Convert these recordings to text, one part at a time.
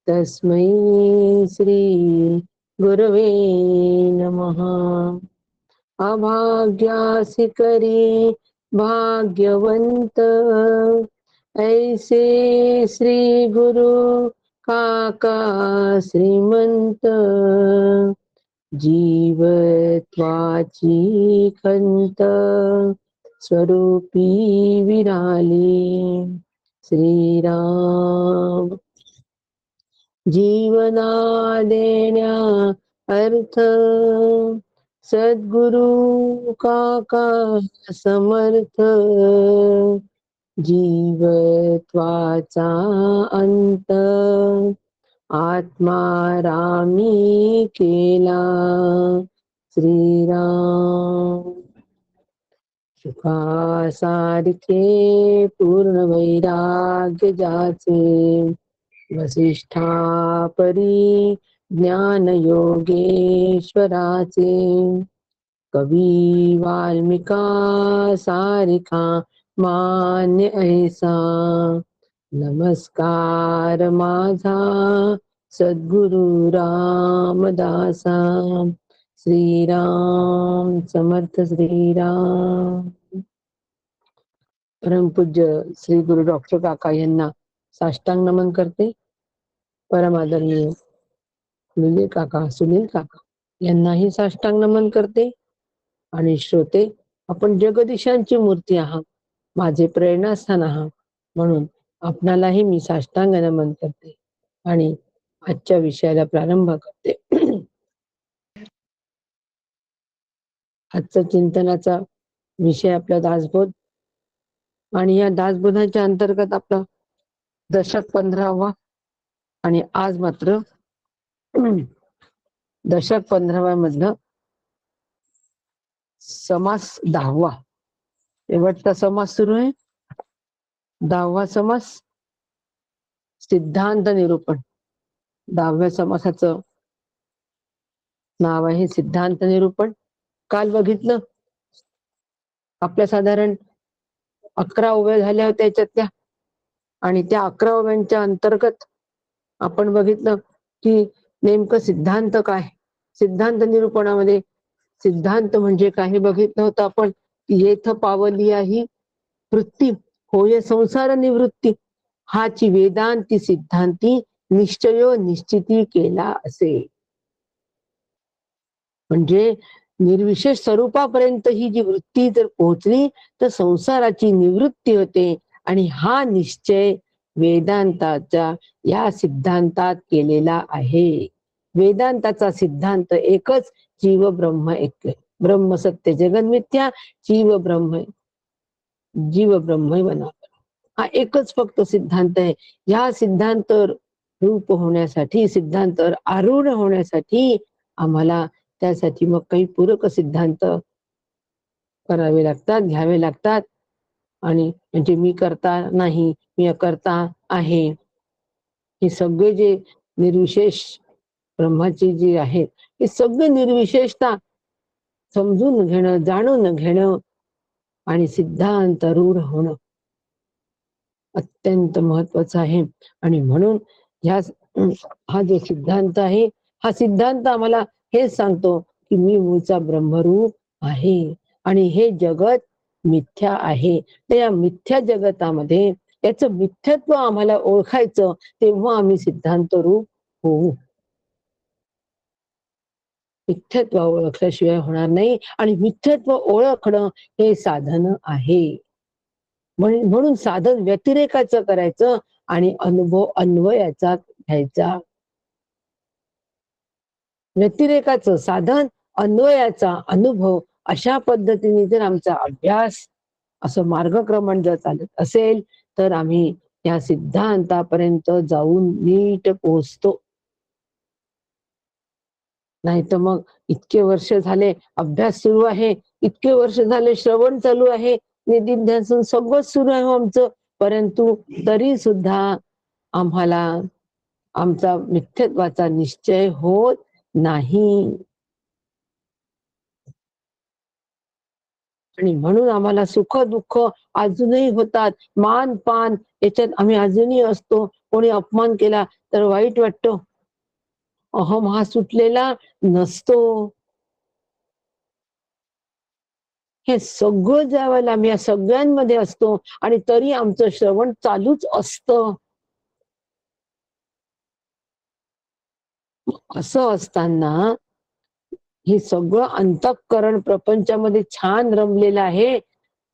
तस्मै श्री गुरवे नमः। अभाग्यासी करी भाग्यवंत, ऐसे श्री गुरु काका श्रीमंत। जीवत्वाची खंत स्वरूपी विराली श्रीराम। जीवना देण्या अर्थ सद्गुरु काका समर्थ। जीवत्वाचा अंत आत्मा रामी केला श्रीराम। सुखासारखे पूर्ण वैराग्य जाचे, वसिष्ठापरी ज्ञान योगेश्वराचे। कवी वाल्मिका सारिखा मान्य ऐसा, नमस्कार माझा सद्गुरु रामदासा। श्रीराम समर्थ श्रीराम। परमपूज्य श्री गुरु डॉक्टर काका यांना साष्टांग नमन करते। परमादरणीय सुनील काका यांनाही साष्टांग नमन करते। आणि श्रोते, आपण जगदीशांची मूर्ती आहात, माझे प्रेरणास्थान आहात, म्हणून आपणालाही मी साष्टांग नमन करते आणि आजच्या विषयाला प्रारंभ करते। आजचा चिंतनाचा विषय आपला दासबोध, आणि या दासबोधाच्या अंतर्गत आपला दशक 15वा, आणि आज मात्र दशक 15व्या मधलं समास 10वा शेवटचा समास सुरू आहे। 10वा समास सिद्धांत निरूपण। 10व्या समासाचं नाव आहे सिद्धांत निरूपण। काल बघितलं आपल्या साधारण 11 ओव्या झाल्या होत्या त्याच्यातल्या, आणि त्या 11 ओव्यांच्या अंतर्गत आपण बघितलं की नेमकं सिद्धांत काय, सिद्धांत निरूपणामध्ये सिद्धांत म्हणजे काय हे बघितलं होतं आपण। येथ पावलिया ही वृत्ती होय संसार निवृत्ती, हाची वेदांती सिद्धांती निश्चयो निश्चिती केला असे। म्हणजे निर्विशेष स्वरूपापर्यंत ही जी वृत्ती जर पोहोचली तर संसाराची निवृत्ती होते, आणि हा निश्चय वेदांताच्या या सिद्धांतात केलेला आहे। वेदांताचा सिद्धांत एकच, जीव ब्रह्म एक, ब्रह्म सत्य जगन मिथ्या, जीव ब्रह्म बना, हा एकच फक्त सिद्धांत आहे। या सिद्धांत रूप होण्यासाठी, सिद्धांत आरूढ होण्यासाठी आम्हाला त्यासाठी मग काही पूरक सिद्धांत करावे लागतात, घ्यावे लागतात। आणि म्हणजे मी करता नाही, मी अकर्ता आहे, हे सगळे जे निर्विशेष ब्रह्माची जी आहेत, हे सगळे निर्विशेषता समजून घेणं, जाणून घेणं आणि सिद्धांत रूढ होणं अत्यंत महत्वाचं आहे। आणि म्हणून हा जो सिद्धांत आहे, हा सिद्धांत आम्हाला हेच सांगतो की मी मूळचा ब्रह्मरूप आहे, आणि हे जगत मिथ्या आहे। तर या मिथ्या जगतामध्ये याचं मिथ्यत्व आम्हाला ओळखायचं, तेव्हा आम्ही सिद्धांत रूप होऊ। मिथ्यत्व ओळखल्याशिवाय होणार नाही, आणि मिथ्यत्व ओळखणं हे साधन आहे। म्हणून साधन व्यतिरेकाचं करायचं आणि अनुभव अन्वयाचा घ्यायचा। व्यतिरेकाचं साधन, अन्वयाचा अनुभव, अशा पद्धतीने जर आमचा अभ्यास असं मार्गक्रमण जर चालत असेल तर आम्ही या सिद्धांतापर्यंत जाऊन नीट पोहोचतो। नाही तर मग इतके वर्ष झाले अभ्यास सुरू आहे, इतके वर्ष झाले श्रवण चालू आहे, निधिध्यासन सगळं सुरू आहे आमचं, परंतु तरी सुद्धा आम्हाला आमचा मिथ्यत्वाचा निश्चय होत नाही। आणि म्हणून आम्हाला सुख दुःख अजूनही होतात, मान पान याच्यात आम्ही अजूनही असतो, कोणी अपमान केला तर वाईट वाटतं. अहम हा सुटलेला नसतो. हे सगळं ज्यावेळेला आम्ही या सगळ्यांमध्ये असतो आणि तरी आमचं श्रवण चालूच असतं. असं असताना हे सगळं अंतःकरण प्रपंचामध्ये छान रमलेलं आहे,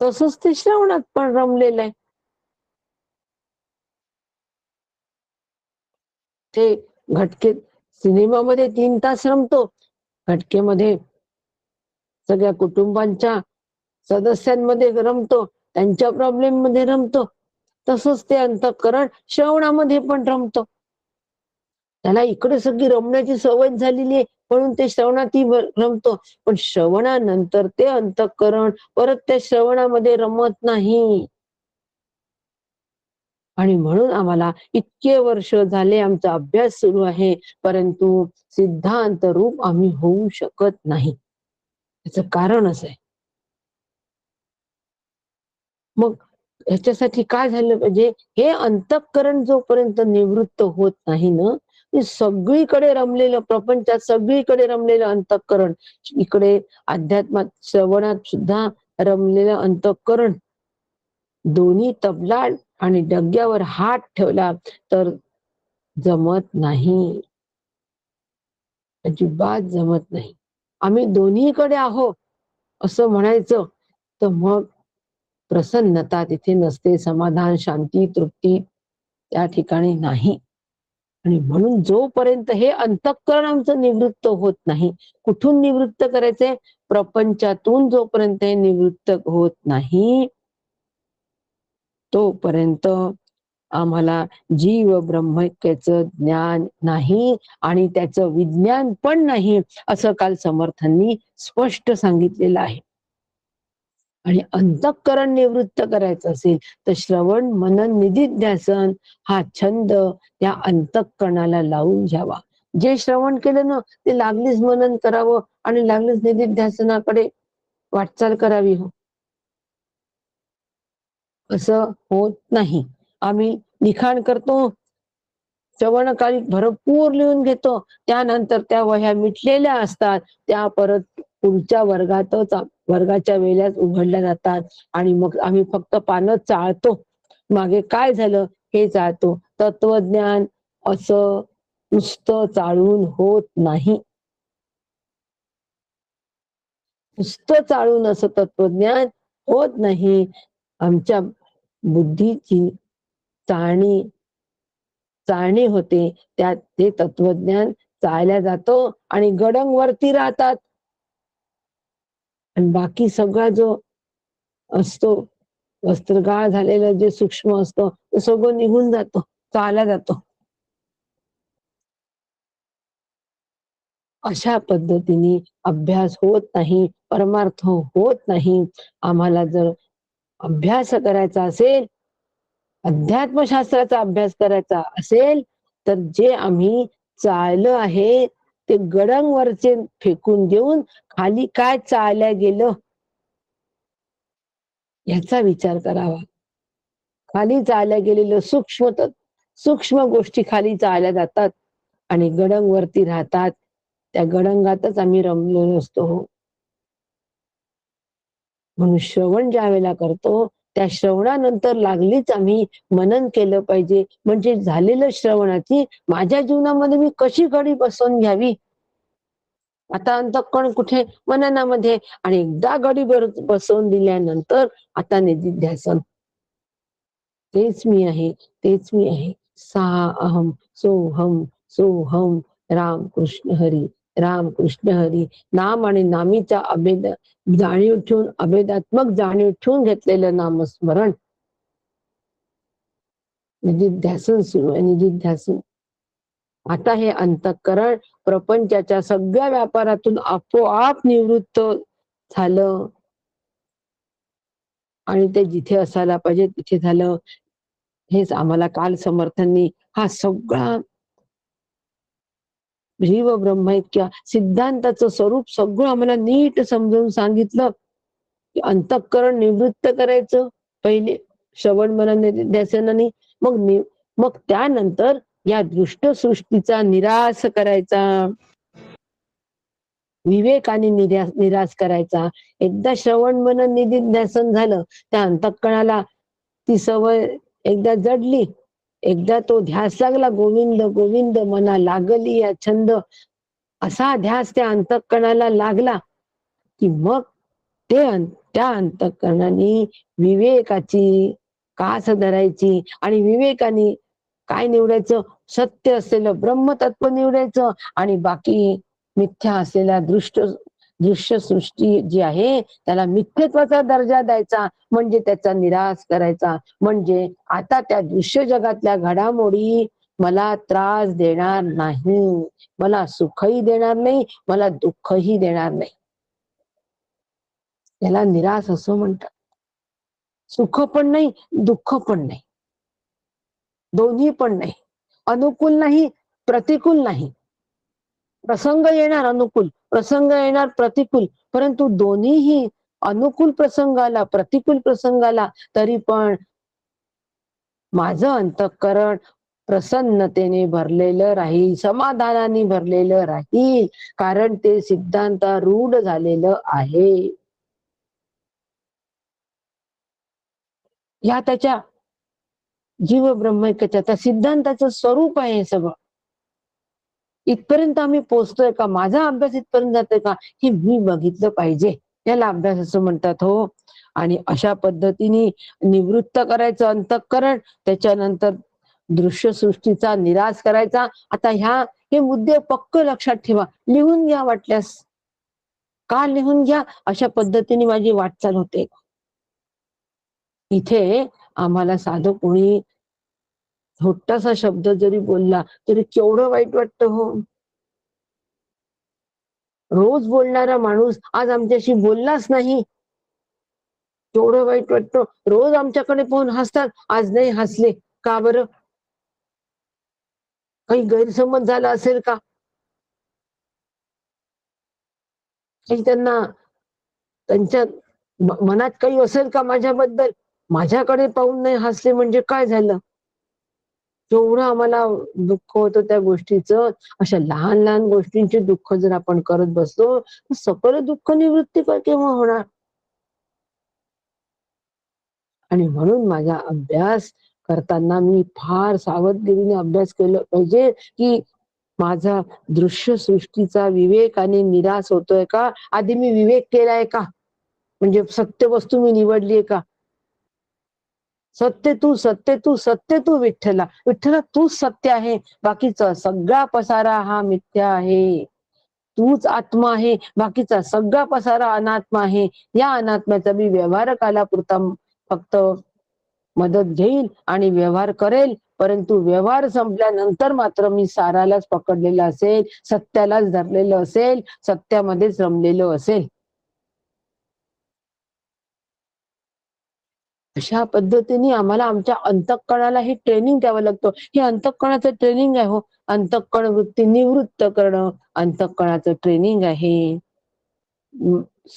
तसंच ते श्रवणात पण रमलेलं आहे. ते घटके सिनेमामध्ये 3 तास रमतो. घटकेमध्ये सगळ्या कुटुंबांच्या सदस्यांमध्ये रमतो, त्यांच्या प्रॉब्लेम मध्ये रमतो. तसंच ते अंतःकरण श्रवणामध्ये पण रमतं. त्याला इकडे सगळी रमण्याची सवय झालेली आहे, म्हणून ते श्रवणातही रमतो. पण श्रवणानंतर ते अंतःकरण परत त्या श्रवणामध्ये रमत नाही. आणि म्हणून आम्हाला इतके वर्ष झाले आमचा अभ्यास सुरू आहे, परंतु सिद्धांत रूप आम्ही होऊ शकत नाही. त्याचं कारण असं आहे. मग ह्याच्यासाठी काय झालं पाहिजे? हे अंतःकरण जोपर्यंत निवृत्त होत नाही ना, ते सगळीकडे रमलेलं प्रपंचात सगळीकडे रमलेलं अंतःकरण, इकडे अध्यात्मात श्रवणात सुद्धा रमलेलं अंतःकरण, दोन्ही तबला आणि डग्यावर हात ठेवला तर जमत नाही. अजिबात जमत नाही. आम्ही दोन्हीकडे आहोत असं म्हणायचं, तर मग प्रसन्नता तिथे नसते, समाधान, शांती, तृप्ती त्या ठिकाणी नाही. आणि म्हणून जोपर्यंत हे अंतःकरण आमचं निवृत्त होत नाही, कुठून निवृत्त करायचंय? प्रपंचातून जोपर्यंत हे निवृत्त होत नाही, तोपर्यंत आम्हाला जीव ब्रह्मैक्याचं ज्ञान नाही आणि त्याचं विज्ञान पण नाही, असं काल समर्थांनी स्पष्ट सांगितलेलं आहे. आणि अंतःकरण निवृत्त करायचं असेल तर श्रवण मनन निधिध्यासन हा छंद त्या अंतःकरणाला लावून घ्यावा. जे श्रवण केलं ना ते लागलीच मनन करावं आणि लागलीच निधिध्यासनाकडे वाटचाल करावी हो, असं होत नाही. आम्ही लिखाण करतो, श्रवणकाळी भरपूर लिहून घेतो, त्यानंतर त्या वह्या मिटलेल्या असतात, त्या परत पुढच्या वर्गाच्या वेळेस उघडल्या जातात आणि मग आम्ही फक्त पानं चाळतो. मागे काय झालं हे चाळतो. तत्वज्ञान असं नुसतं चाळून होत नाही. नुसतं चाळून असं तत्वज्ञान होत नाही. आमच्या बुद्धीची चाळणी चाळणी होते, त्यात ते तत्वज्ञान चाळल्या जातो आणि गडंग वरती राहतात. आणि बाकी सगळा जो असतो, वस्त्रगाळ झालेलं जे सूक्ष्म असतं, ते सगळं निघून जातं, चालला जातो. अशा पद्धतीने अभ्यास होत नाही, परमार्थ होत नाही. आम्हाला जर अभ्यास करायचा असेल, अध्यात्मशास्त्राचा अभ्यास करायचा असेल, तर जे आम्ही चाललं आहे ते गडंगवरचे फेकून देऊन खाली काय चालल्या गेलं याचा विचार करावा. खाली चालल्या गेलेलं सूक्ष्म गोष्टी खाली चालल्या जातात आणि गडंग वरती राहतात. त्या गडंगातच आम्ही रमलेलो असतो. म्हणून श्रवण ज्या वेळेला करतो, त्या श्रवणानंतर लागलीच आम्ही मनन केलं पाहिजे. म्हणजे झालेलं श्रवणाची माझ्या जीवनामध्ये मी कशी घडी बसवून घ्यावी. आता अंतःकरण कुठे? मननामध्ये. आणि एकदा घडी बसवून दिल्यानंतर आता निधिध्यासन. तेच मी आहे, तेच मी आहे. सा अहम, सोहम, सोहम, राम कृष्ण हरी, राम कृष्ण हरी. नाम आणि नामीचा अभेद जाणीव ठेवून, अभेदात्मक जाणीव ठेवून घेतलेलं नामस्मरण. निधिध्यासन सुरू आहे, निधिध्यासन. आता हे अंतःकरण प्रपंचाच्या सगळ्या व्यापारातून आपोआप निवृत्त झालं आणि ते जिथे असायला पाहिजे तिथे झालं. हेच आम्हाला काल समर्थांनी हा सगळा जीव ब्रह्मैक्य सिद्धांताचं स्वरूप सगळं आम्हाला नीट समजावून सांगितलं. की अंतःकरण निवृत्त करायचं पहिले श्रवण मनन निधिध्यासनाने, मग त्यानंतर या दृष्ट सृष्टीचा निराश करायचा, विवेकाने निराश करायचा. एकदा श्रवण मनन निधिध्यासन झालं, त्या अंतःकरणाला ती सवय एकदा जडली, एकदा तो ध्यास लागला, गोविंद गोविंद मना लागली या छंद, असा ध्यास त्या अंतःकरणाला लागला की मग त्या अंतःकरणाने विवेकाची कास धरायची आणि विवेकाने काय निवडायचं, सत्य असलेलं ब्रह्मतत्व निवडायचं आणि बाकी मिथ्या असलेल्या दृश्य सृष्टी जी आहे त्याला मिथ्यत्वाचा दर्जा द्यायचा, म्हणजे त्याचा निराश करायचा. म्हणजे आता त्या दृश्य जगातल्या घडामोडी मला त्रास देणार नाही, मला सुखही देणार नाही, मला दुःखही देणार नाही. त्याला निराश असं म्हणतात. सुख पण नाही, दुःख पण नाही, दोन्ही पण नाही, अनुकूल नाही, प्रतिकूल नाही. प्रसंग येणार अनुकूल, प्रसंग येणार प्रतिकूल, परंतु दोन्हीही अनुकूल प्रसंगाला प्रतिकूल प्रसंगाला तरी पण माझं अंतःकरण प्रसन्नतेने भरलेलं राहील, समाधानाने भरलेलं राहील, कारण ते सिद्धांतारूढ झालेलं आहे. या त्याच्या जीव ब्रह्मैक्याच्या त्या सिद्धांताचं स्वरूप आहे हे सगळं. इथपर्यंत आम्ही पोहोचतोय का, माझा अभ्यास इथपर्यंत जातोय का, हे मी बघितलं पाहिजे. याला अभ्यास असं म्हणतात हो. आणि अशा पद्धतीने निवृत्त करायचं अंतःकरण, त्याच्यानंतर दृश्य सृष्टीचा निराश करायचा. आता हे मुद्दे पक्क लक्षात ठेवा, लिहून घ्या वाटल्यास. का लिहून घ्या, अशा पद्धतीने माझी वाटचाल होते. इथे आम्हाला साधं कोणी छोटासा शब्द जरी बोलला तरी केवढं वाईट वाटतं हो. रोज बोलणारा माणूस आज आमच्याशी बोललाच नाही, केवढं वाईट वाटतं. रोज आमच्याकडे पाहून हसतात, आज नाही हसले, का बरं? काही गैरसमज झाला असेल का? काही त्यांच्या मनात काही असेल का माझ्याबद्दल? माझ्याकडे पाहून नाही हसले म्हणजे काय झालं? केवढं आम्हाला दुःख होतं त्या गोष्टीचं. अशा लहान लहान गोष्टींचे दुःख जर आपण करत बसलो तर सकल दुःख निवृत्ती केव्हा होणार? आणि म्हणून माझा अभ्यास करताना मी फार सावधगिरीने अभ्यास केला पाहिजे की माझा दृश्य सृष्टीचा विवेकाने निराश होतोय का, आधी मी विवेक केलाय का, म्हणजे सत्य वस्तू मी निवडलीये का. सत्य तू, सत्य तू, सत्य तू विठ्ठला, विठ्ठला तूच सत्य आहे, बाकीचा सगळा पसारा हा मिथ्या आहे. तूच आत्मा आहे, बाकीचा सगळा पसारा अनात्मा आहे. या अनात्म्याचा मी व्यवहारकाला पुरता फक्त मदत घेईल आणि व्यवहार करेल, परंतु व्यवहार संपल्यानंतर मात्र मी सारालाच पकडलेला असेल, सत्यालाच धरलेलं असेल, सत्यामध्येच रमलेलो असेल. अशा पद्धतीने आम्हाला आमच्या अंतःकरणाला हे ट्रेनिंग द्यावं लागतं. हे अंतःकरणाचं ट्रेनिंग आहे हो. अंतःकरण वृत्ती निवृत्त करणं अंतःकरणाचं ट्रेनिंग आहे.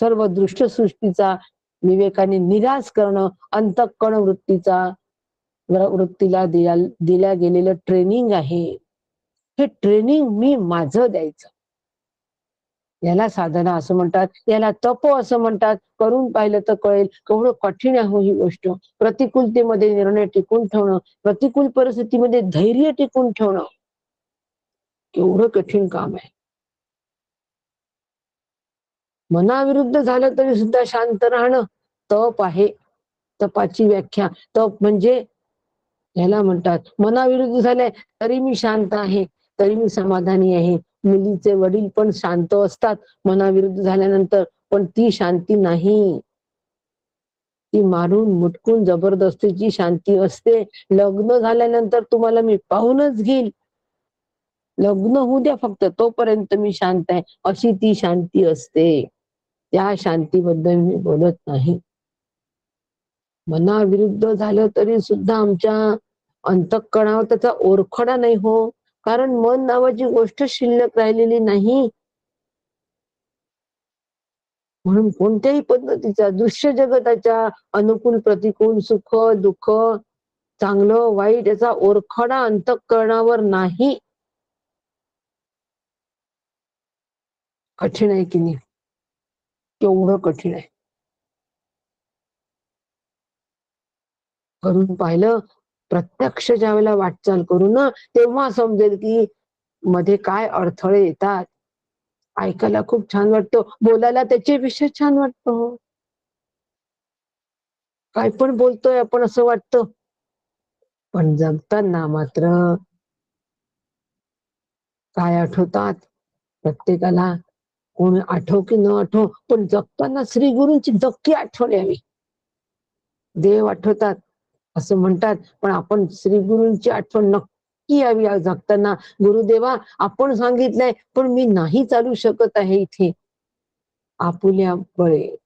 सर्व दृष्ट सृष्टीचा विवेकाने निराश करणं अंतःकरण वृत्तीला दिल्या गेलेलं ट्रेनिंग आहे. हे ट्रेनिंग मी माझं द्यायचं. याला साधना असं म्हणतात, याला तप असं म्हणतात. करून पाहिलं तर कळेल केवढं कठीण आहे ही गोष्ट. प्रतिकूलतेमध्ये निर्णय टिकून ठेवणं, प्रतिकूल परिस्थितीमध्ये धैर्य टिकून ठेवणं केवढं कठीण काम आहे. मनाविरुद्ध झालं तरी सुद्धा शांत राहणं तप आहे. तपाची व्याख्या तप म्हणजे याला म्हणतात मनाविरुद्ध झालंय तरी मी शांत आहे, तरी मी समाधानी आहे. मुलीचे वडील पण शांत असतात मनाविरुद्ध झाल्यानंतर, पण ती शांती नाही, ती मारून मुटकून जबरदस्तीची शांती असते. लग्न झाल्यानंतर तुम्हाला मी पाहूनच घेईल, लग्न होऊ द्या फक्त, तोपर्यंत मी शांत आहे, अशी ती शांती असते. त्या शांतीबद्दल मी बोलत नाही. मनाविरुद्ध झालं तरी सुद्धा आमच्या अंतःकरणावर त्याचा ओरखडा नाही हो, कारण मन नावाची गोष्ट शिल्लक राहिलेली नाही. म्हणून कोणत्याही पद्धतीच्या दृश्य जगताच्या अनुकूल प्रतिकूल सुख दुःख चांगलं वाईट याचा ओरखडा अंतःकरणावर नाही. कठीण आहे की नाही? केवढं कठीण आहे. करून पाहिलं, प्रत्यक्ष ज्यावेळेला वाटचाल करू ना, तेव्हा समजेल की मध्ये काय अडथळे येतात. ऐकायला खूप छान वाटतं, बोलायला त्याच्यापेक्षा छान वाटतं. काय पण बोलतोय आपण असं वाटतं. पण जगताना मात्र काय आठवतात प्रत्येकाला, कोणी आठव की न आठव, पण जगताना श्री गुरूंची नक्की आठवण यावी. देव आठवतात असं म्हणतात, पण आपण श्री गुरूंची आठवण नक्की यावी जगताना. गुरुदेवा, आपण सांगितलंय पण मी नाही चालू शकत आहे इथे, आपुल्या बळे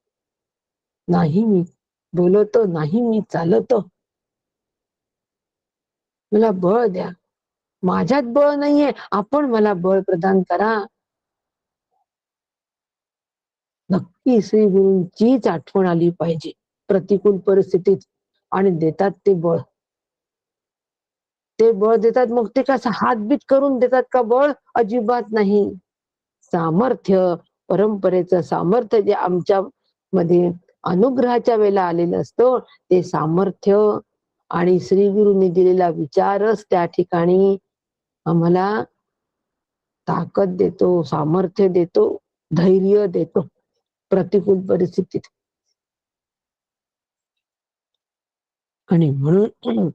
नाही मी बोलतो, नाही मी चालतो, मला बळ द्या. माझ्यात बळ नाहीये, आपण मला बळ प्रदान करा. नक्की श्री गुरूंचीच आठवण आली पाहिजे प्रतिकूल परिस्थितीत, आणि देतात ते बळ. ते बळ देतात, मग ते कसं हातबीत करून देतात का बळ? अजिबात नाही. सामर्थ्य, परंपरेचं सामर्थ्य जे आमच्या मध्ये अनुग्रहाच्या वेळेला आलेलं असतं, ते सामर्थ्य आणि श्री गुरूंनी दिलेला विचारच त्या ठिकाणी आम्हाला ताकद देतो, सामर्थ्य देतो, धैर्य देतो प्रतिकूल परिस्थितीत. आणि म्हणून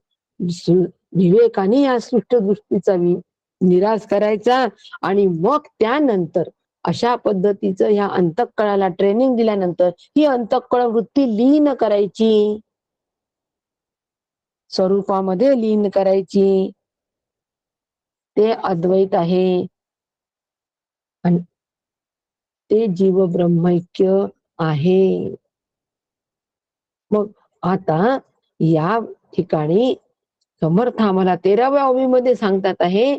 विवेकाने या सृष्ट दृष्टीचा निराश करायचा, आणि मग त्यानंतर अशा पद्धतीचं ह्या अंतःकळाला ट्रेनिंग दिल्यानंतर ही अंतःकळ वृत्ती लीन करायची, स्वरूपामध्ये लीन करायची. ते अद्वैत आहे आणि ते जीव ब्रह्मैक्य आहे. मग आता या ठिकाणी समर्थ आम्हाला 13व्या ओवीमध्ये सांगतात आहे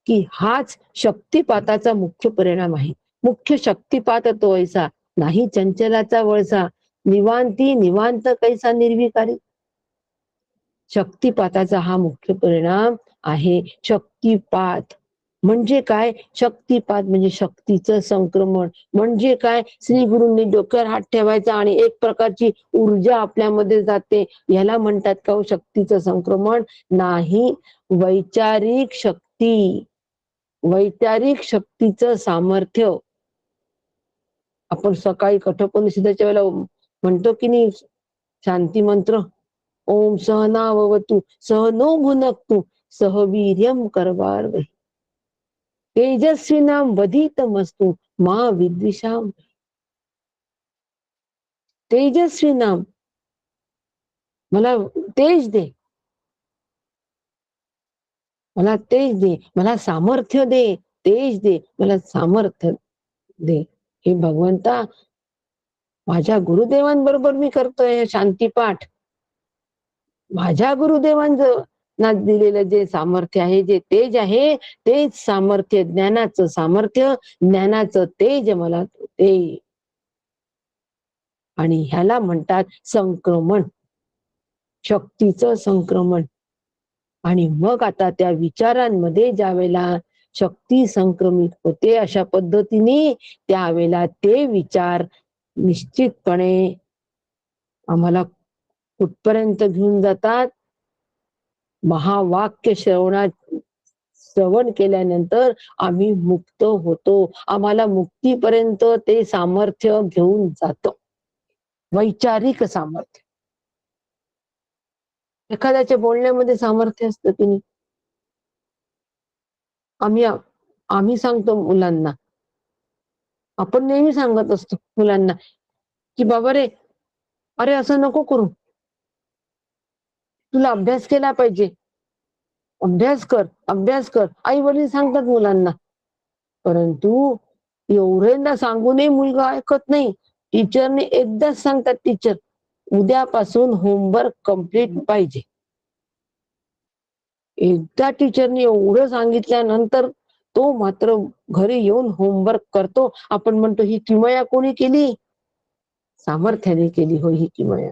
की हाच शक्तिपाताचा मुख्य परिणाम आहे. मुख्य शक्तिपात तो ऐसा नाही चंचलाचा वळसा, निवांती निवांत कैसा निर्विकारी. शक्तिपाताचा हा मुख्य परिणाम आहे. शक्तिपात म्हणजे काय? शक्तिपात म्हणजे शक्तीचं संक्रमण. म्हणजे काय? श्री गुरूंनी डोक्यावर हात ठेवायचा आणि एक प्रकारची ऊर्जा आपल्यामध्ये जाते, याला म्हणतात का हो शक्तीचं संक्रमण? नाही, वैचारिक शक्ती, वैचारिक शक्तीचं सामर्थ्य. आपण सकाळी कठोपनिषदेच्या वेळेला म्हणतो की नाही शांती मंत्र, ओम सहनावतु सहनो भुनक्तु सह वीर्यम करवावहै तेजस्विनां वधितमस्तु मा विद्विषाम. तेजस्विनां, मला तेज दे, मला तेज दे, मला सामर्थ्य दे, तेज दे, मला सामर्थ्य दे. हे भगवंता, माझ्या गुरुदेवांबरोबर मी करतोय शांतीपाठ. माझ्या गुरुदेवांचं ना दिलेलं जे सामर्थ्य आहे, जे तेज आहे, तेच सामर्थ्य, ज्ञानाचं सामर्थ्य, ज्ञानाचं तेज मला दे. आणि ह्याला म्हणतात संक्रमण, शक्तीचं संक्रमण. आणि मग आता त्या विचारांमध्ये ज्या वेळेला शक्ती संक्रमित होते अशा पद्धतीने, त्यावेळेला ते विचार निश्चितपणे आम्हाला कुठपर्यंत घेऊन जातात? महावाक्य श्रवण केल्यानंतर आम्ही मुक्त होतो. आम्हाला मुक्तीपर्यंत ते सामर्थ्य घेऊन जातं, वैचारिक सामर्थ्य. एखाद्याच्या बोलण्यामध्ये सामर्थ्य असतं की नाही? आम्ही सांगतो मुलांना, आपण नेहमी सांगत असतो मुलांना की बाबा रे, अरे असं नको करू, तुला अभ्यास केला पाहिजे, अभ्यास कर, अभ्यास कर. आई वडील सांगतात मुलांना, परंतु एवढ्यांदा सांगूनही मुलगा ऐकत नाही. टीचरने एकदाच सांगतात, टीचर उद्यापासून होमवर्क कंप्लीट पाहिजे. एकदा टीचरने एवढं सांगितल्यानंतर तो मात्र घरी येऊन होमवर्क करतो. आपण म्हणतो ही किमया कोणी केली? सामर्थ्याने केली हो ही किमया.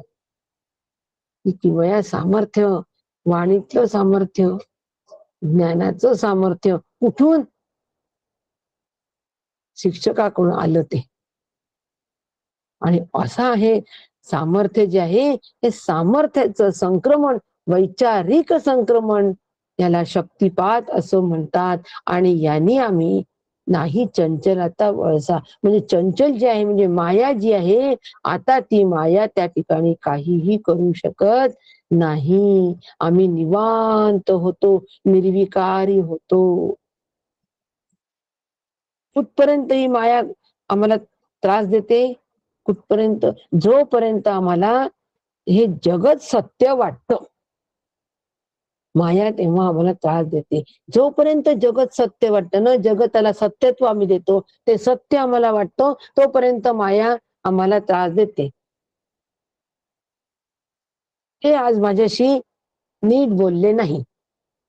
ही किमया सामर्थ्य वाणीतलं सामर्थ्य, ज्ञानाचं सामर्थ्य कुठून? शिक्षकाकडून आलं ते. आणि असं आहे सामर्थ्य जे आहे हे सामर्थ्याचं संक्रमण, वैचारिक संक्रमण, याला शक्तिपात असं म्हणतात. आणि यांनी आम्ही नाही चंचलता वळसा, म्हणजे चंचल जे आहे म्हणजे माया जी आहे, आता ती माया त्या ठिकाणी काहीही करू शकत नाही. आम्ही निवांत होतो, निर्विकारी होतो. कुठपर्यंत ही माया आम्हाला त्रास देते? कुठपर्यंत? जोपर्यंत आम्हाला हे जगत सत्य वाटतं, माया तेव्हा आम्हाला त्रास देते. जोपर्यंत जगत सत्य वाटतं ना, जगताला सत्यत्व आम्ही देतो, ते सत्य आम्हाला वाटतं, तोपर्यंत माया आम्हाला त्रास देते. हे आज माझ्याशी नीट बोलले नाही,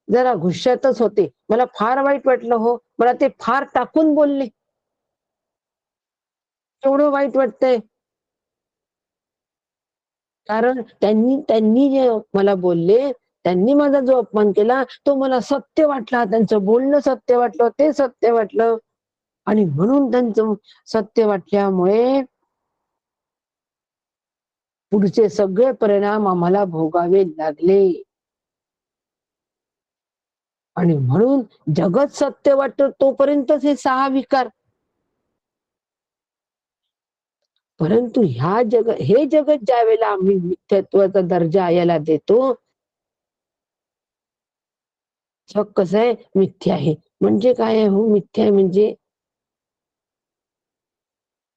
जरा गुस्स्यातच होते. मला फार वाईट वाटलं हो, मला ते फार टाकून बोलले. एवढं वाईट वाटतंय. कारण त्यांनी त्यांनी जे मला बोलले, त्यांनी माझा जो अपमान केला, तो मला सत्य वाटला. त्यांचं बोलणं सत्य वाटलं, ते सत्य वाटलं. आणि म्हणून त्यांचं सत्य वाटल्यामुळे पुढचे सगळे परिणाम आम्हाला भोगावे लागले. आणि म्हणून जगत सत्य वाटतं तोपर्यंतच हे 6 विकार. परंतु हे जगत ज्यावेळेला आम्ही मिथ्यत्वाचा दर्जा याला देतो, जग कसं आहे? मिथ्या आहे. म्हणजे काय आहे हो? मिथ्या आहे म्हणजे,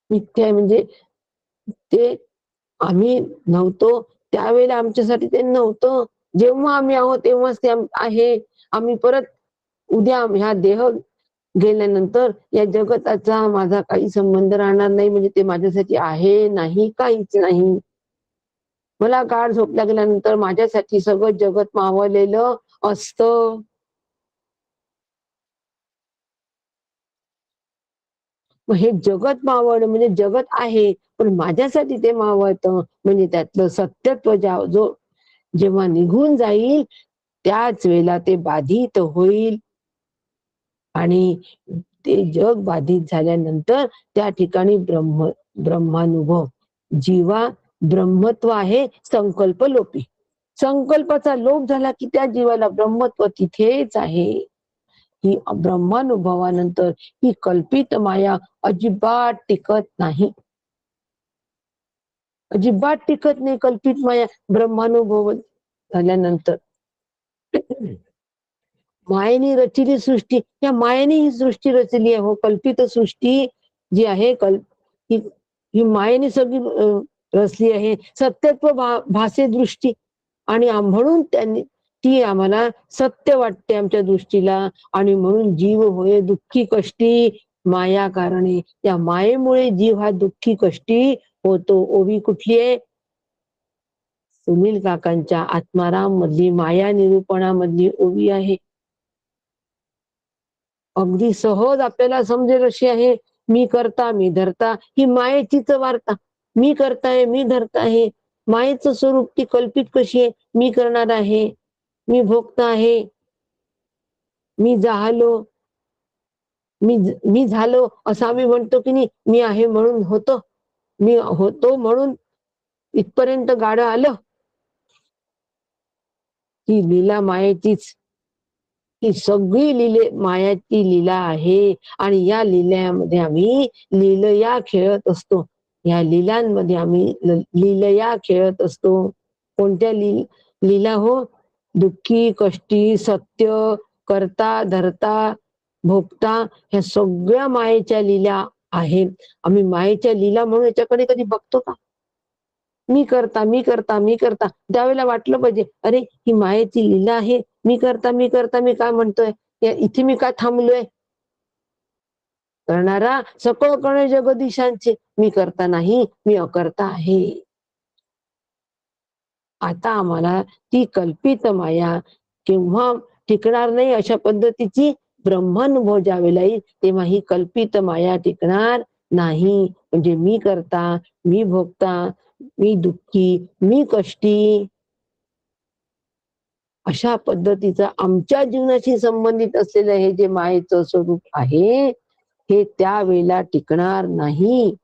मिथ्या आहे म्हणजे ते आम्ही नव्हतो त्यावेळेला आमच्यासाठी ते नव्हतं. जेव्हा आम्ही आहोत तेव्हाच ते आहे. आम्ही परत उद्या ह्या देह गेल्यानंतर या जगताचा माझा काही संबंध राहणार नाही, म्हणजे ते माझ्यासाठी आहे नाही, काहीच नाही. मला गाढ झोप लागल्यानंतर माझ्यासाठी सगळं जगत मावळलेलं असतं. मग हे जगत मावळणं म्हणजे जगत आहे, पण माझ्यासाठी ते मावळतं, म्हणजे त्यातलं सत्यत्व जो जेव्हा निघून जाईल त्याच वेळेला ते बाधित होईल. आणि ते जग बाधित झाल्यानंतर त्या ठिकाणी ब्रह्मानुभव, जीवा ब्रह्मत्व आहे संकल्प लोपी. संकल्पाचा लोप झाला की त्या जीवाला ब्रह्मत्व तिथेच आहे. ही ब्रह्मानुभवानंतर ही कल्पित माया अजिबात टिकत नाही. अजिबात टिकत नाही कल्पित माया ब्रह्मानुभव झाल्यानंतर. मायेने रचिली सृष्टी, या मायेने ही सृष्टी रचली आहे हो. कल्पित सृष्टी जी आहे ही ही मायेने सगळी रचली आहे. सत्यत्व भासे दृष्टी, आणि म्हणून त्यांनी ती आम्हाला सत्य वाटते आमच्या दृष्टीला. आणि म्हणून जीव होय दुःखी कष्टी माया कारणे. या मायेमुळे जीव हा दुःखी कष्टी होतो. ओवी कुठली आहे? सुनील काकांच्या आत्माराम मधली माया निरूपणामधली ओवी आहे. अगदी सहज आपल्याला समजेल अशी आहे. मी करता मी धरता, ही मायेचीच वार्ता. मी करताय मी धरता आहे, मायेचं स्वरूप ती कल्पित कशी आहे? मी करणार आहे, मी भोगता आहे, मी जाहलो, मी झालो असं आम्ही म्हणतो की नाही. मी आहे म्हणून होतो, मी होतो म्हणून इथपर्यंत गाडं आलं. ही लीला मायेचीच, ही सगळी मायाची लीला आहे. आणि या लीलामध्ये आम्ही लीलया खेळत असतो. या लीलांमध्ये आम्ही लीलया खेळत असतो. कोणत्या लीला हो? दुःखी कष्टी सत्य करता धरता भोगता, ह्या सगळ्या मायेच्या लीला आहेत. आम्ही मायेच्या लीला म्हणून याच्याकडे कधी बघतो का? मी करता मी करता मी करता, त्यावेळेला वाटलं पाहिजे, अरे ही मायेची लीला आहे. मी करता मी करता मी काय म्हणतोय, इथे मी काय थांबलोय? करणारा सकळ कणे जगदीशांचे. मी करता नाही, मी अकर्ता आहे. आता आम्हाला ती कल्पित माया केव्हा टिकणार नाही, अशा पद्धतीची ब्रह्मानुभव ज्यावेळेला येईल तेव्हा ही कल्पित माया टिकणार नाही. म्हणजे मी करता मी भोगता, मी दुःखी मी कष्टी, अशा पद्धतीचं आमच्या जीवनाशी संबंधित असलेलं हे जे मायेचं स्वरूप आहे, हे त्यावेळेला टिकणार नाही,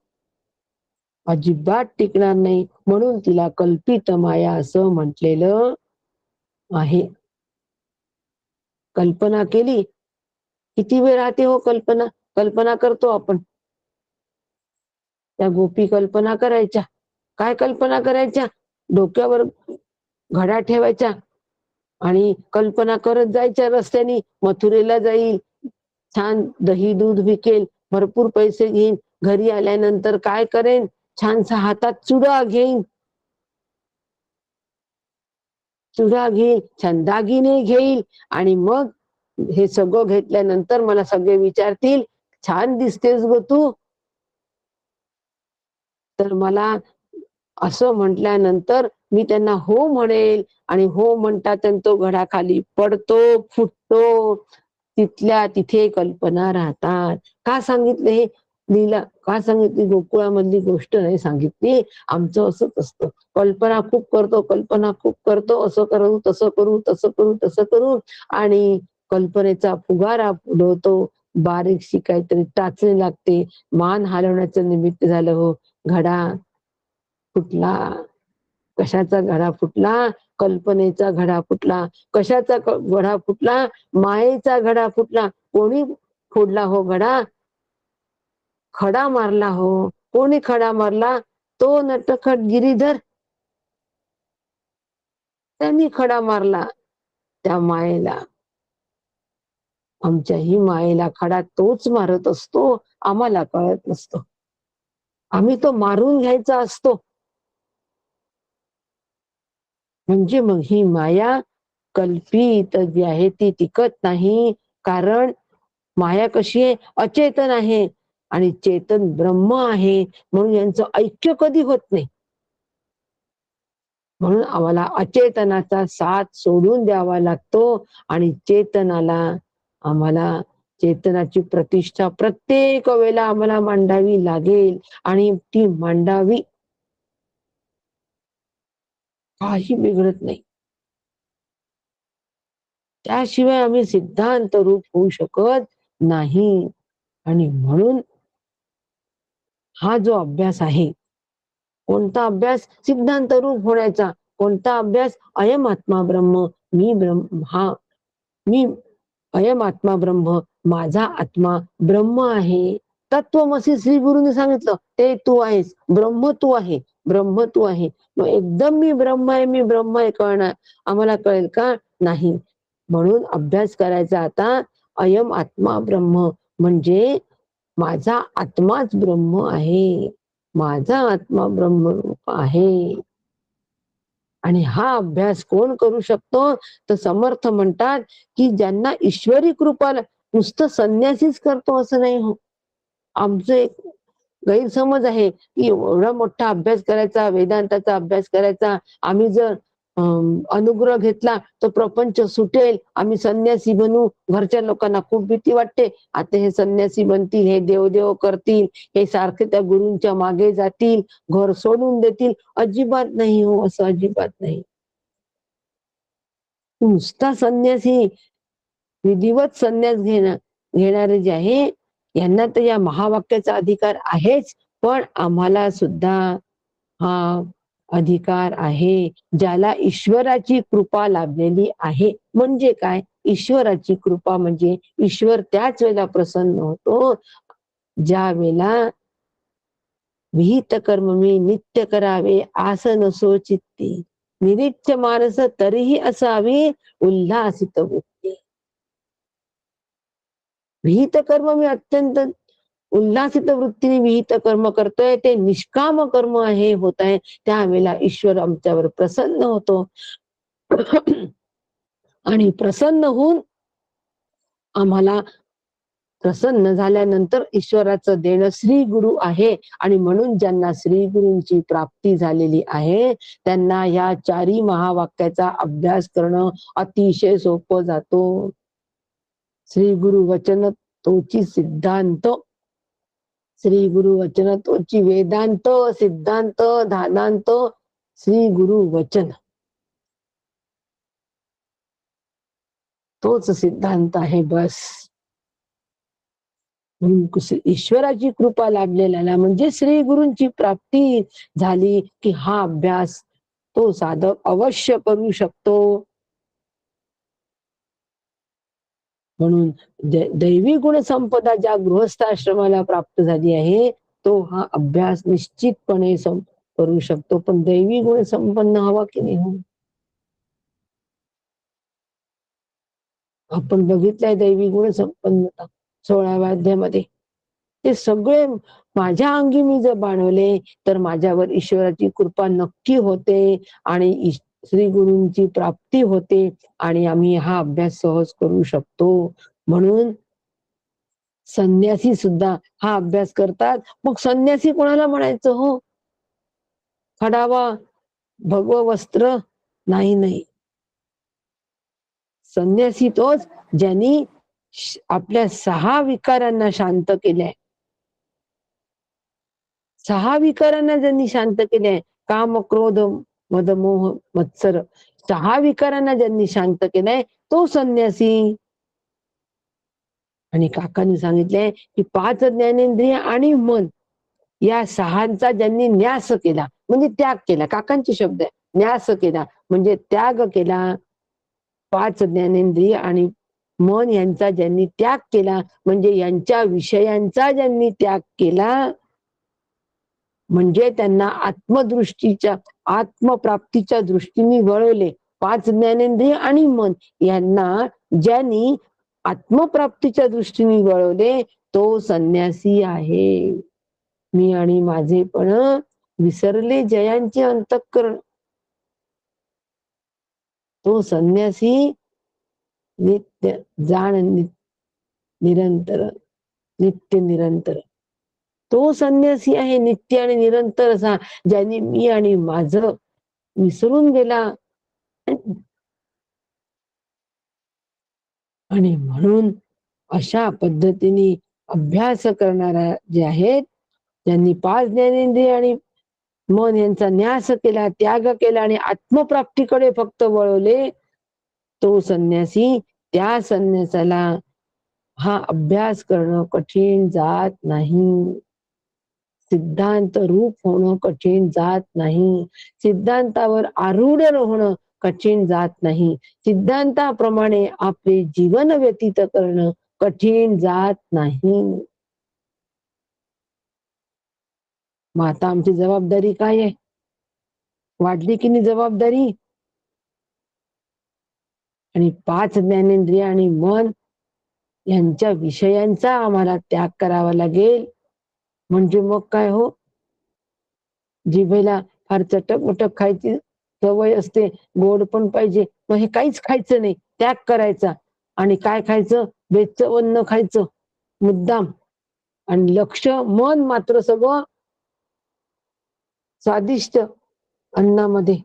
अजिबात टिकणार नाही. म्हणून तिला कल्पित माया असं म्हटलेलं आहे. कल्पना केली, किती वेळ राहते हो कल्पना? कल्पना करतो आपण. त्या गोपी कल्पना करायच्या. काय कल्पना करायच्या? डोक्यावर घडा ठेवायच्या आणि कल्पना करत जायच्या रस्त्यानी. मथुरेला जाईल, छान दही दूध विकेल, भरपूर पैसे घेईन, घरी आल्यानंतर काय करेन, छानसा हातात चुडा घेईन, छान दागिने घेईल आणि मग हे सगळं घेतल्यानंतर मला सगळे विचारतील, छान दिसतेस ग तू. तर मला असं म्हटल्यानंतर मी त्यांना हो म्हणेल आणि हो म्हणतात तो घडा खाली पडतो, फुटतो. तिथल्या तिथे कल्पना राहतात. का सांगितलं हे? लीला का सांगितली? गोकुळामधली गोष्ट नाही सांगितली. आमचं असंच असतं. कल्पना खूप करतो, कल्पना खूप करतो. असं करू, तसं करू, तसं करू, तसं करू आणि कल्पनेचा फुगारा उडवतो. बारीकशी काहीतरी टाचणी लागते. मान हलवण्याचं निमित्त झालं हो. घडा फुटला. कशाचा घडा फुटला? कल्पनेचा घडा फुटला. कशाचा घडा फुटला? मायेचा घडा फुटला. कोणी फोडला हो घडा? खडा मारला हो. कोणी खडा मारला? तो नटखट गिरीधर. त्यांनी खडा मारला त्या मायेला. आमच्याही मायेला खडा तोच मारत असतो, आम्हाला कळत नसतो. आम्ही तो मारून घ्यायचा असतो. म्हणजे मग ही माया कल्पित जी आहे ती टिकत नाही. कारण माया कशी आहे? अचेतन आहे आणि चेतन ब्रह्म आहे. म्हणून यांचं ऐक्य कधी होत नाही. म्हणून आम्हाला अचेतनाचा साथ सोडून द्यावा लागतो आणि चेतनाला आम्हाला चेतनाची प्रतिष्ठा प्रत्येक वेळेला आम्हाला मांडावी लागेल आणि ती मांडावी. काही बिघडत नाही. त्याशिवाय आम्ही सिद्धांत रूप होऊ शकत नाही. आणि म्हणून हा जो अभ्यास आहे, कोणता अभ्यास? सिद्धांत रूप होण्याचा. कोणता अभ्यास? अयम आत्मा ब्रह्म, मी ब्रह्म, हा मी अयम आत्मा ब्रह्म, माझा आत्मा ब्रह्म आहे. तत्वमसी श्री गुरुने सांगितलं, ते तू आहेस, ब्रह्म तू आहे, ब्रह्म तू आहे. मग एकदम मी ब्रह्म आहे, मी ब्रह्म आहे कळणार, आम्हाला कळेल का? नाही. म्हणून अभ्यास करायचा आता. अयम आत्मा ब्रह्म म्हणजे माझा आत्माच ब्रह्म आहे, माझा आत्मा ब्रह्मरूप आहे. आणि हा अभ्यास कोण करू शकतो? तर समर्थ म्हणतात की ज्यांना ईश्वरी कृपा, नुसतं संन्यासीच करतो असं नाही हो. आमचं एक गैरसमज आहे की एवढा मोठा अभ्यास करायचा, वेदांताचा अभ्यास करायचा, आम्ही जर अनुग्रह घेतला तर प्रपंच सुटेल, आम्ही संन्यासी बनू. घरच्या लोकांना खूप भीती वाटते. आता हे संन्यासी बनतील, हे देवदेव करतील, हे सारखे त्या गुरूंच्या मागे जातील, घर सोडून देतील. अजिबात नाही हो, असं अजिबात नाही. नुसता संन्यासी, विधिवत संन्यास घेणारे जे आहे, यांना तर या महावाक्याचा अधिकार आहेच. पण आम्हाला सुद्धा हा अधिकार आहे, ज्याला ईश्वराची कृपा लाभलेली आहे. म्हणजे काय? ईश्वराची कृपा म्हणजे ईश्वर त्याच वेळेला प्रसन्न होतो ज्या वेळेला विहित कर्म मी नित्य करावे आस नसो चित्ती, निरीच्छ मानस तरीही असावी उल्हासित वृत्ती. विहित कर्म मी अत्यंत उल्हासित वृत्तीने विहित कर्म करतोय, ते निष्काम कर्म आहे, होत आहे, त्यावेळेला ईश्वर आमच्यावर प्रसन्न होतो. आणि प्रसन्न होऊन आम्हाला, प्रसन्न झाल्यानंतर ईश्वराचं देणं श्री गुरु आहे. आणि म्हणून ज्यांना श्री गुरूंची प्राप्ती झालेली आहे त्यांना या चारी महावाक्याचा अभ्यास करणं अतिशय सोपं जातो. श्री गुरु वचन तोची सिद्धांत, श्री गुरु वचन तोची वेदांत, सिद्धांत, धानांत, श्री गुरु वचन. तोच सिद्धांत आहे बस. ईश्वराची कृपा लाभलेला म्हणजे श्री गुरूंची प्राप्ती झाली की हा अभ्यास तो साधक अवश्य करू शकतो. म्हणून दैवी गुण संपदा ज्या गृहस्थाश्रमाला प्राप्त झाली आहे तो हा अभ्यास निश्चितपणे करू शकतो. पण दैवी गुण संपन्न हवा की नाही हो? आपण बघितलंय दैवी गुण संपन्नता 16व्या अध्यायामध्ये. ते सगळे माझ्या अंगी मी जर बाणवले तर माझ्यावर ईश्वराची कृपा नक्की होते आणि श्री गुरूंची प्राप्ती होते आणि आम्ही हा अभ्यास सहज करू शकतो. म्हणून संन्यासी सुद्धा हा अभ्यास करतात. मग संन्यासी कोणाला म्हणायचं हो? खडावा भगव वस्त्र नाही नाही. संन्यासी तोच ज्यांनी आपल्या 6 विकारांना शांत केलंय. 6 विकारांना ज्यांनी शांत केलंय, काम, क्रोध, मद, मोह, मत्सर 6 विकारांना ज्यांनी शांत केलंय तो संन्यासी. आणि काकांनी सांगितलंय की 5 ज्ञानेंद्रिय आणि मन या 6चा ज्यांनी न्यास केला म्हणजे त्याग केला. काकांचे शब्द आहे, न्यास केला म्हणजे त्याग केला. 5 ज्ञानेंद्रिय आणि मन यांचा ज्यांनी त्याग केला म्हणजे यांच्या विषयांचा ज्यांनी त्याग केला म्हणजे त्यांना आत्मदृष्टीच्या आत्मप्राप्तीच्या दृष्टीने वळवले. 5 ज्ञानेंद्रिय आणि मन यांना ज्यांनी आत्मप्राप्तीच्या दृष्टीने वळवले तो संन्यासी आहे. मी आणि माझे पण विसरले जयांचे अंतःकरण. तो संन्यासी नित्य जाण निरंतर नित्य निरंतर तो संन्यासी आहे नित्य आणि निरंतर असा ज्याने मी आणि माझं विसरून गेला. आणि म्हणून अशा पद्धतीने अभ्यास करणारा जे आहेत त्यांनी 5 ज्ञानेंद्रिय आणि मन यांचा न्यास केला, त्याग केला आणि आत्मप्राप्तीकडे फक्त वळवले तो संन्यासी. त्या संन्यासाला हा अभ्यास करणं कठीण जात नाही. सिद्धांत रूप होणं कठीण जात नाही. सिद्धांतावर आरूढ होणं कठीण जात नाही. सिद्धांताप्रमाणे आपले जीवन व्यतीत करणं कठीण जात नाही. मग आता आमची जबाबदारी काय आहे? वाढली की नाही जबाबदारी? आणि 5 ज्ञानेंद्रिय आणि मन यांच्या विषयांचा आम्हाला त्याग करावा लागेल. म्हणजे मग काय हो? जिभेला फार चटक मटक खायची सवय असते, गोड पण पाहिजे, मग हे काहीच खायचं नाही, त्याग करायचा. आणि काय खायचं? बेचव अन्न खायचं मुद्दाम. आणि लक्ष मन मात्र सगळं स्वादिष्ट अन्नामध्ये.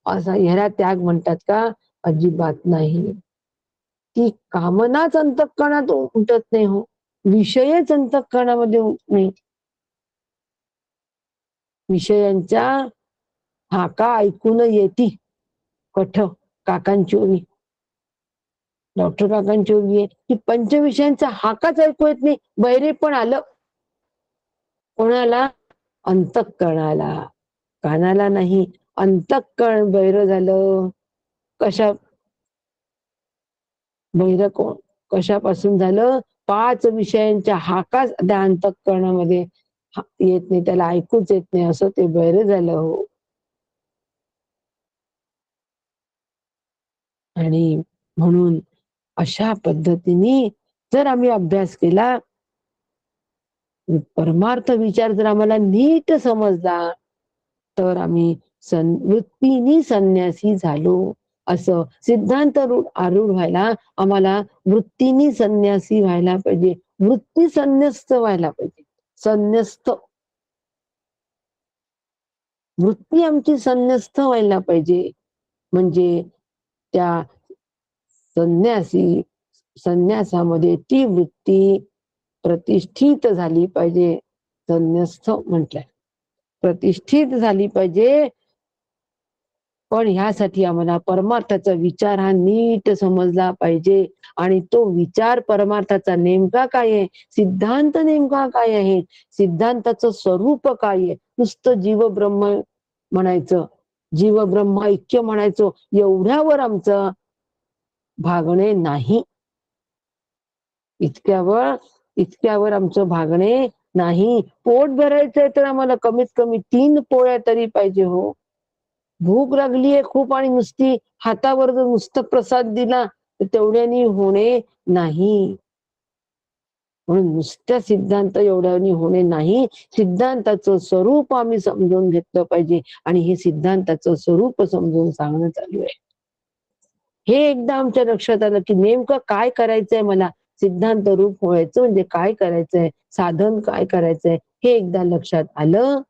असा ह्याला त्याग म्हणतात का? अजिबात नाही. ती कामनाच अंतःकरणात उमटत नाही हो, विषयच अंतःकरणामध्ये नाही. विषयांच्या हाका ऐकून येती कठ काकांची ओवी, डॉक्टर काकांची ओवी आहे की पंचविषयांचा हाकाच ऐकू येत नाही. बहिरे पण आलं कोणाला? अंतःकरणाला. कानाला नाही, अंतःकरण बहिरं झालं. कशा बहिरं कोण कशापासून झालं? 5 विषयांच्या हाकाच त्या अंतःकरणामध्ये येत नाही, त्याला ऐकूच येत नाही, असं ते बहिरं झालं हो. आणि म्हणून अशा पद्धतीने जर आम्ही अभ्यास केला, परमार्थ विचार जर आम्हाला नीट समजला तर आम्ही वृत्तीनी संन्यासी झालो. असं सिद्धांत आरूढ व्हायला आम्हाला वृत्तीनी संन्यासी व्हायला पाहिजे, वृत्ती संन्यस्त व्हायला पाहिजे. संन्यस्त वृत्ती आमची संन्यस्त व्हायला पाहिजे. म्हणजे त्या संन्यासामध्ये ती वृत्ती प्रतिष्ठित झाली पाहिजे. संन्यस्त म्हटलंय, प्रतिष्ठित झाली पाहिजे. पण ह्यासाठी आम्हाला परमार्थाचा विचार हा नीट समजला पाहिजे. आणि तो विचार परमार्थाचा नेमका काय आहे, सिद्धांत नेमका काय आहे, सिद्धांताचं स्वरूप काय आहे. नुसतं जीव ब्रह्म म्हणायचं, जीव ब्रह्म ऐक्य म्हणायचो, एवढ्यावर आमचं भागणे नाही. इतक्यावर आमचं भागणे नाही. पोट भरायचंय तर आम्हाला कमीत कमी 3 पोळ्या तरी पाहिजे हो. भूक लागलीये खूप आणि नुसती हातावर जर नुसतं प्रसाद दिला तर तेवढ्यानी होणे नाही. म्हणून नुसत्या सिद्धांत एवढ्यानी होणे नाही. सिद्धांताचं स्वरूप आम्ही समजून घेतलं पाहिजे. आणि हे सिद्धांताचं स्वरूप समजून सांगणं चालू आहे. हे एकदा आमच्या लक्षात आलं की नेमकं काय करायचंय मला, सिद्धांत रूप व्हायचं म्हणजे काय करायचंय, साधन काय करायचंय, हे एकदा लक्षात आलं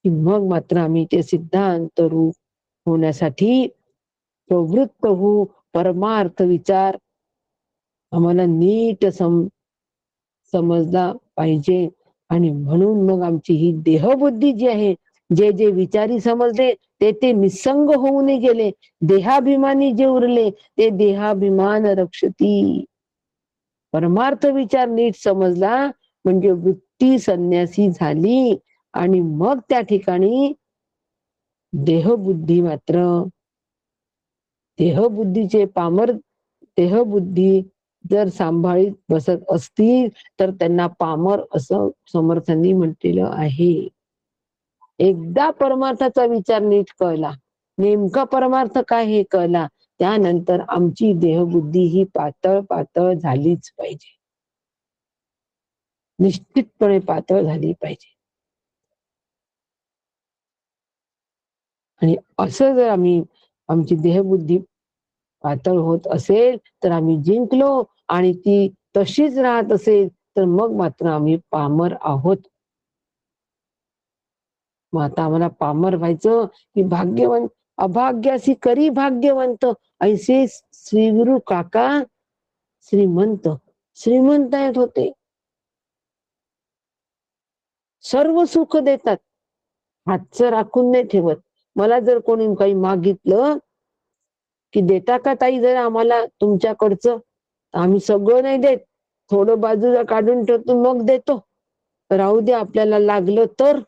की मग मात्र आम्ही ते सिद्धांत रूप होण्यासाठी प्रवृत्त होऊ. परमार्थ विचार आम्हाला नीट समजला पाहिजे. आणि म्हणून मग आमची ही देहबुद्धी जी आहे, जे जे विचारी समजले ते ते निसंग होऊन गेले. देहाभिमानी जे उरले ते देहाभिमान रक्षती. परमार्थ विचार नीट समजला म्हणजे वृत्ती संन्यासी झाली. आणि मग त्या ठिकाणी देहबुद्धी मात्र, देहबुद्धीचे पामर देहबुद्धी जर सांभाळीत बसत असतील तर त्यांना पामर असं समर्थांनी म्हटलेलं आहे. एकदा परमार्थाचा विचार नीट कळला, नेमका परमार्थ काय हे कळला, त्यानंतर आमची देहबुद्धी ही पातळ पातळ झालीच पाहिजे. निश्चितपणे पातळ झाली पाहिजे. आणि असं जर आमची देहबुद्धी पातळ होत असेल तर आम्ही जिंकलो. आणि ती तशीच राहत असेल तर मग मात्र आम्ही पामर आहोत. मग आता आम्हाला पामर व्हायचं की भाग्यवंत, अभाग्यासी करी भाग्यवंत. ऐसे श्रीगुरु काका श्रीमंत आहेत होते, सर्व सुख देतात, हातचं राखून नाही ठेवत. मला जर कोणी काही मागितलं की देता का ताई जरा आम्हाला तुमच्याकडचं, आम्ही सगळं नाही देत, थोडं बाजूला काढून ठेवतो मग देतो, राहू दे आपल्याला लागलं तर.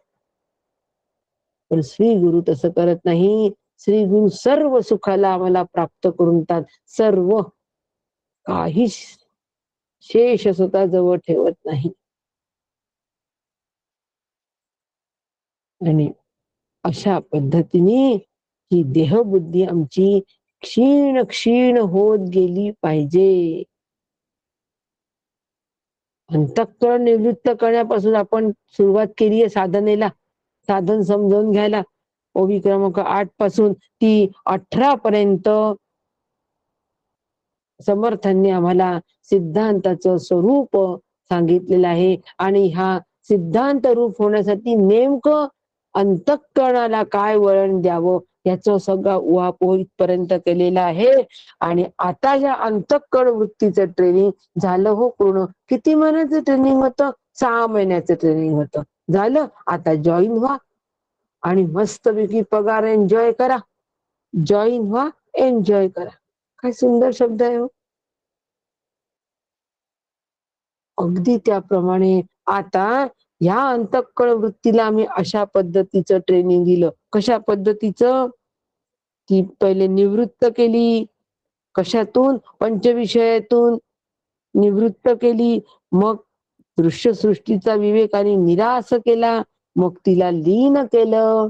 पण श्री गुरु तसं करत नाही. श्री गुरु सर्व सुखाला आम्हाला प्राप्त करून देतात. सर्व, काही शेष स्वतः जवळ ठेवत नाही. आणि अशा पद्धतीने ही देहबुद्धी आमची क्षीण क्षीण होत गेली पाहिजे. अंतःकरण निवृत्त करण्यापासून आपण सुरुवात केली आहे साधनेला, साधन समजावून घ्यायला. ओवी क्रमांक 8 पासून ती 18 पर्यंत समर्थांनी आम्हाला सिद्धांताचं स्वरूप सांगितलेलं आहे. आणि हा सिद्धांत रूप होण्यासाठी नेमकं अंतःकरणाला काय वळण द्यावं याचं सगळं उहापोह इथपर्यंत केलेलं आहे. आणि आता या अंतःकरण वृत्तीचं ट्रेनिंग झालं हो पूर्ण. किती महिन्याचं ट्रेनिंग होतं? 6 महिन्याचं ट्रेनिंग होतं. झालं, आता जॉईन व्हा आणि मस्तपैकी पगार एन्जॉय करा. जॉईन व्हा, एन्जॉय करा. काय सुंदर शब्द आहे हो. अगदी त्याप्रमाणे आता ह्या अंतःकरण वृत्तीला आम्ही अशा पद्धतीचं ट्रेनिंग दिलं. कशा पद्धतीचं? ती पहिले निवृत्त केली. कशातून? पंचविषयातून निवृत्त केली. मग दृश्यसृष्टीचा विवेकाने निराश केला. मग तिला लीन केलं.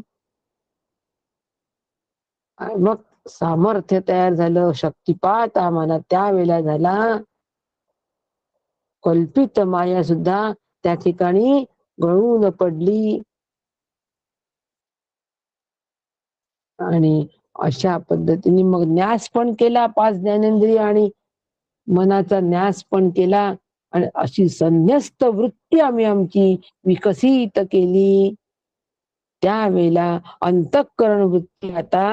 मग सामर्थ्य तयार झालं. शक्तिपात आम्हाला त्यावेळेला झाला. कल्पित माया सुद्धा त्या ठिकाणी गळून पडली. आणि अशा पद्धतीने मग न्यास पण केला. 5 ज्ञानेंद्रिय आणि मनाचा न्यास पण केला. आणि अशी संन्यस्त वृत्ती आम्ही आमची विकसित केली. त्यावेळेला अंतःकरण वृत्ती आता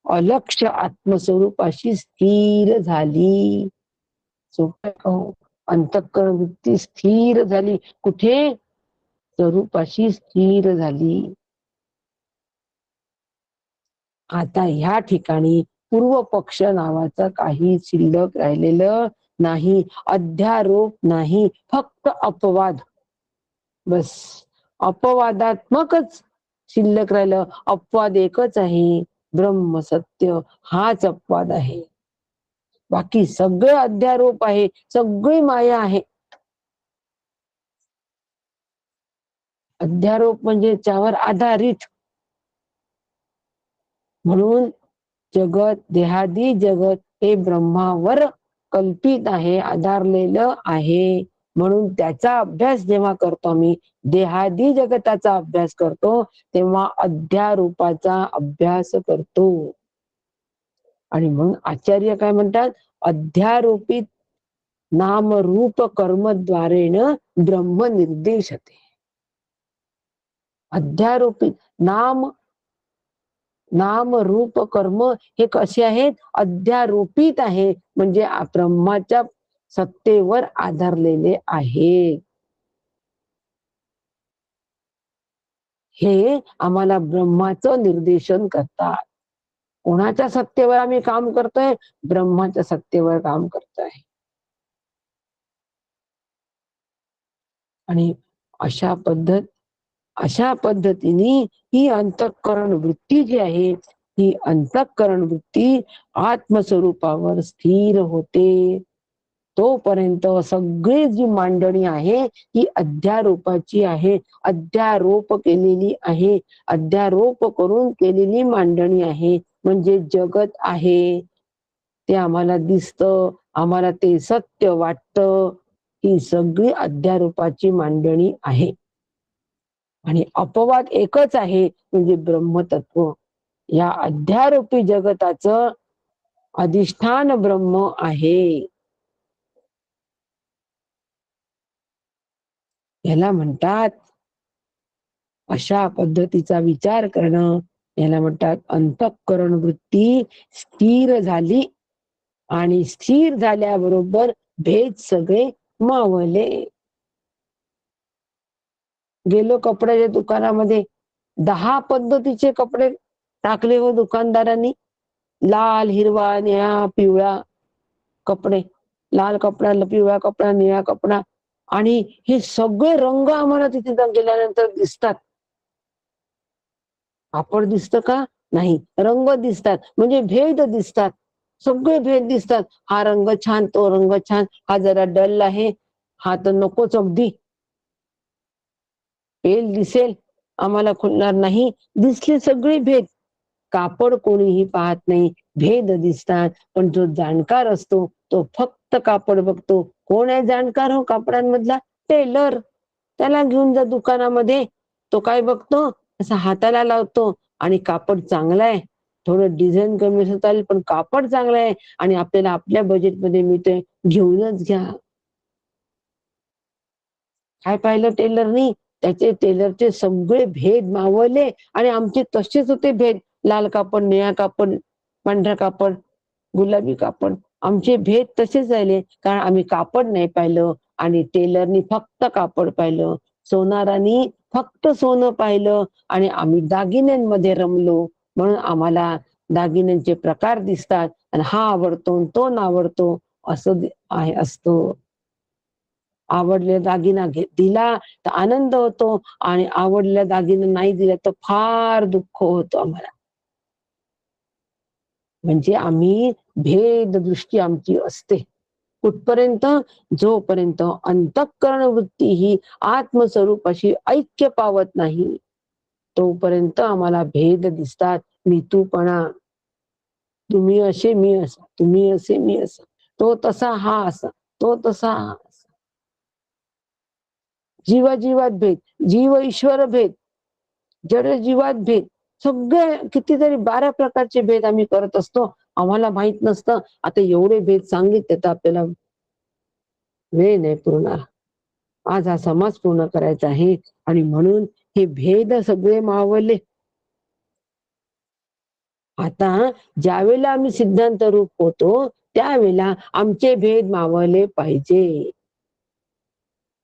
अलक्ष आत्मस्वरूपाशी स्थिर झाली. अंतःकरण वृत्ती स्थिर झाली. कुठे? स्वरूपाशी स्थिर झाली. आता ह्या ठिकाणी पूर्व पक्ष नावाचं काही शिल्लक राहिलेलं नाही, अध्यारोप नाही, फक्त अपवाद. बस अपवादात्मकच शिल्लक राहिलं. अपवाद एकच आहे, ब्रह्म सत्य हाच अपवाद आहे. बाकी सगळे अध्यारोप आहे, सगळी माया आहे. अध्यारोप म्हणजे त्यावर आधारित. म्हणून जगत, देहादी जगत हे ब्रह्मावर कल्पित आहे, आधारलेलं आहे. म्हणून त्याचा अभ्यास जेव्हा करतो आम्ही, देहादी जगताचा अभ्यास करतो, तेव्हा अध्यारोपाचा अभ्यास करतो. आणि म्हणून आचार्य काय म्हणतात, अध्यारोपित नाम रूप कर्मद्वारेण ब्रह्म निर्देशते. अध्यारोपित नाम रूप कर्म हे कसे आहेत, अध्यारोपित आहे, म्हणजे ब्रह्माच्या सत्तेवर आधारलेले आहे. हे आम्हाला ब्रह्माचं निर्देशन करतात. कोणाच्या सत्तेवर आम्ही काम करतोय, ब्रह्माच्या सत्तेवर काम करतोय. आणि अशा पद्धतीने ही अंतःकरण वृत्ती जी आहे, ही अंतःकरण वृत्ती आत्मस्वरूपावर स्थिर होते. तोपर्यंत सगळी जी मांडणी आहे ही अध्यारोपाची आहे, अध्यारोप केलेली आहे, अध्यारोप करून केलेली मांडणी आहे. म्हणजे जगत आहे ते आम्हाला दिसतं, आम्हाला ते सत्य वाटतं, ही सगळी अध्यारोपाची मांडणी आहे. आणि अपवाद एकच आहे, म्हणजे ब्रह्मतत्व. या अध्यारोपी जगताचं अधिष्ठान ब्रह्म आहे. याला म्हणतात, अशा पद्धतीचा विचार करणं याला म्हणतात अंतःकरण वृत्ती स्थिर झाली. आणि स्थिर झाल्याबरोबर भेद सगळे मावले. गेलो कपड्याच्या दुकानामध्ये, 10 पद्धतीचे कपडे टाकले हो दुकानदारांनी. लाल, हिरवा, निळा, पिवळा कपडे, लाल कपडा, पिवळा कपडा, निळा कपडा. आणि हे सगळे रंग आम्हाला तिथे गेल्यानंतर दिसतात. कापड दिसतं का? नाही, रंग दिसतात, म्हणजे भेद दिसतात. सगळे भेद दिसतात. हा रंग छान, तो रंग छान, हा जरा डल आहे, हा तर नकोच अगदी. पेल दिसेल, आम्हाला खुलणार नाही. दिसले सगळे भेद. कापड कोणीही पाहत नाही, भेद दिसतात. पण जो जाणकार असतो तो फक्त कापड बघतो. कोण आहे जाणकार हो कापडांमधला? टेलर. त्याला घेऊन जा दुकानामध्ये, तो काय बघतो, असा हाताला लावतो, आणि कापड चांगला आहे, थोडं डिझाईन कमी असं चालेल, पण कापड चांगलं आहे आणि आपल्याला आपल्या बजेटमध्ये मिळतंय, घेऊनच घ्या. काय पाहिलं टेलरनी? त्याचे टेलरचे सगळे भेद मावळले, आणि आमचे तसेच होते भेद. लाल कापड, निळा कापड, पांढरा कापड, गुलाबी कापड, आमचे भेद तसेच राहिले. कारण आम्ही कापड नाही पाहिलं, आणि टेलरनी फक्त कापड पाहिलं. सोनारानी फक्त सोनं पाहिलं, आणि आम्ही दागिन्यांमध्ये रमलो. म्हणून आम्हाला दागिन्यांचे प्रकार दिसतात, आणि हा आवडतो तो नावडतो असं असतो. आवडलेला दागिना दिला तर आनंद होतो, आणि आवडलेला दागिना नाही दिला तर फार दुःख होतं आम्हाला. म्हणजे आम्ही भेद दृष्टी आमची असते. कुठपर्यंत? जोपर्यंत अंतःकरण वृत्ती ही आत्मस्वरूपाशी ऐक्य पावत नाही, तोपर्यंत आम्हाला भेद दिसतात. मी तूपणा, तुम्ही असे मी असा, तुम्ही असे मी असा, तो तसा हा असा, तो तसा हा असा. जीवाजीवात भेद, जीव ईश्वर भेद, जड जीवात भेद, सगळे कितीतरी 12 प्रकारचे भेद आम्ही करत असतो. आम्हाला माहित नसतं. आता एवढे भेद सांगितले तर आपल्याला वेळ नाही पुरणार. आज हा समाज पूर्ण करायचा आहे, आणि म्हणून हे भेद सगळे मावळले. आता ज्यावेळेला आम्ही सिद्धांत रूप होतो, त्यावेळेला आमचे भेद मावळले पाहिजे.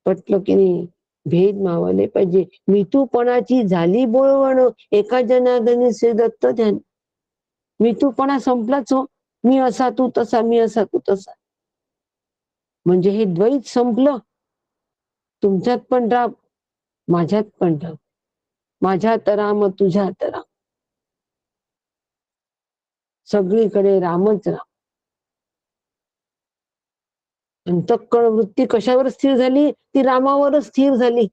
पटलं की नाही? भेद मावळले पाहिजे. मिठूपणाची झाली बोळवण, एका जनार्दनी श्री दत्त ध्यान. मी तूपणा संपलाच हो. मी असा तू तसा, मी असा तू तसा. म्हणजे हे द्वैत संपलं. तुमच्यात पण राम, माझ्यात पण राम. माझ्यात राम, तुझ्यात राम. सगळीकडे रामच राम. अंतःकरण वृत्ती कशावर स्थिर झाली? ती रामावरच स्थिर झाली.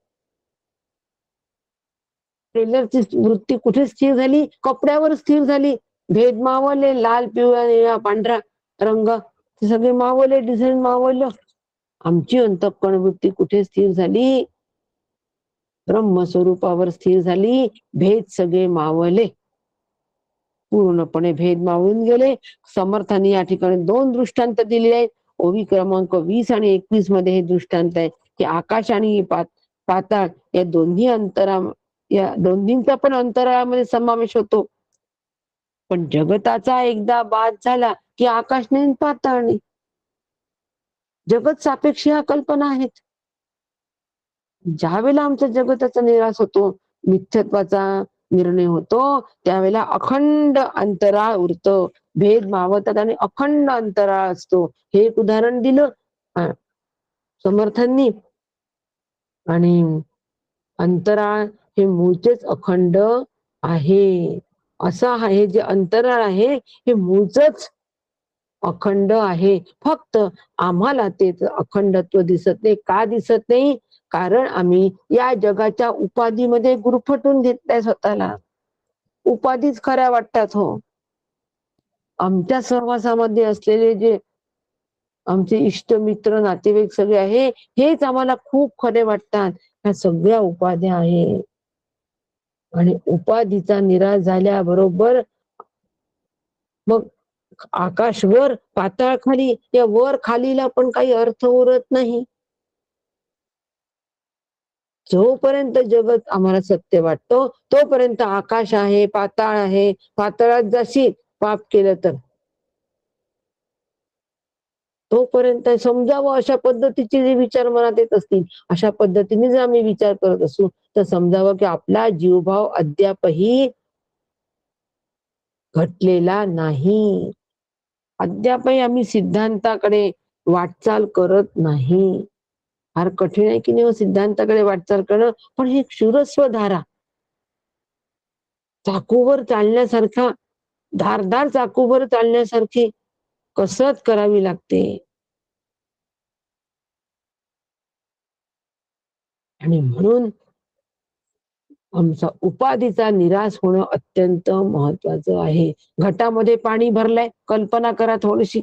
टेलरची वृत्ती कुठे स्थिर झाली? कपड्यावर स्थिर झाली. भेद मावले, लाल, पिवळा, निळा, पांढरा रंग, ते सगळे मावले, डिझाईन मावलं. आमची अंतःकरण वृत्ती कुठे स्थिर झाली? ब्रह्मस्वरूपावर स्थिर झाली. भेद सगळे मावले, पूर्णपणे भेद मावळून गेले. समर्थांनी या ठिकाणी 2 दृष्टांत दिले आहेत. ओवी क्रमांक 20 आणि 21 मध्ये हे दृष्टांत आहे की आकाश आणि पाताळ या दोन्ही या दोन्हींचा पण अंतराळामध्ये समावेश होतो. पण जगताचा एकदा बाद झाला की आकाश नाही, पाताळ नाही. जगत सापेक्ष ह्या कल्पना आहेत. ज्या वेळेला आमच्या जगताचा निराश होतो, मिथ्यत्वाचा निर्णय होतो, त्यावेळेला अखंड अंतराळ उरतो. भेद मावतात आणि अखंड अंतराळ असतो. हे एक उदाहरण दिलं समर्थांनी. आणि अंतराळ हे मूळचेच अखंड आहे. असं आहे, जे अंतराळ आहे हे मूळच अखंड आहे. फक्त आम्हाला ते अखंडत्व दिसत नाही. का दिसत नाही? कारण आम्ही या जगाच्या उपाधीमध्ये गुरफटून घेतलाय स्वतःला. उपाधीच खऱ्या वाटतात हो. आमच्या सहवासामध्ये असलेले जे आमचे इष्ट मित्र नातेवाईक सगळे आहे, हेच आम्हाला खूप खरे वाटतात. ह्या सगळ्या उपाध्या आहे. आणि उपाधीचा निराश झाल्याबरोबर मग आकाश वर, पाताळ खाली, या वर खालीला पण काही अर्थ उरत नाही. जोपर्यंत जगत आम्हाला सत्य वाटतो तोपर्यंत आकाश आहे, पाताळ आहे. पाताळात जाशील पाप केलं तर, तोपर्यंत समजावं अशा पद्धतीचे जे विचार मनात येत असतील, अशा पद्धतीने जर आम्ही विचार करत असू तर समजावं की आपला जीवभाव अद्यापही घटलेला नाही. अद्यापही आम्ही सिद्धांताकडे वाटचाल करत नाही. फार कठीण आहे की नाही सिद्धांताकडे वाटचाल करणं. पण ही क्षुरस्व धारा, चाकूवर चालण्यासारखा, धारदार चाकूवर चालण्यासारखी कसरत करावी लागते. आणि म्हणून आमचा उपाधीचा निराश होणं अत्यंत महत्वाचं आहे. घटामध्ये पाणी भरलंय, कल्पना करा थोडीशी.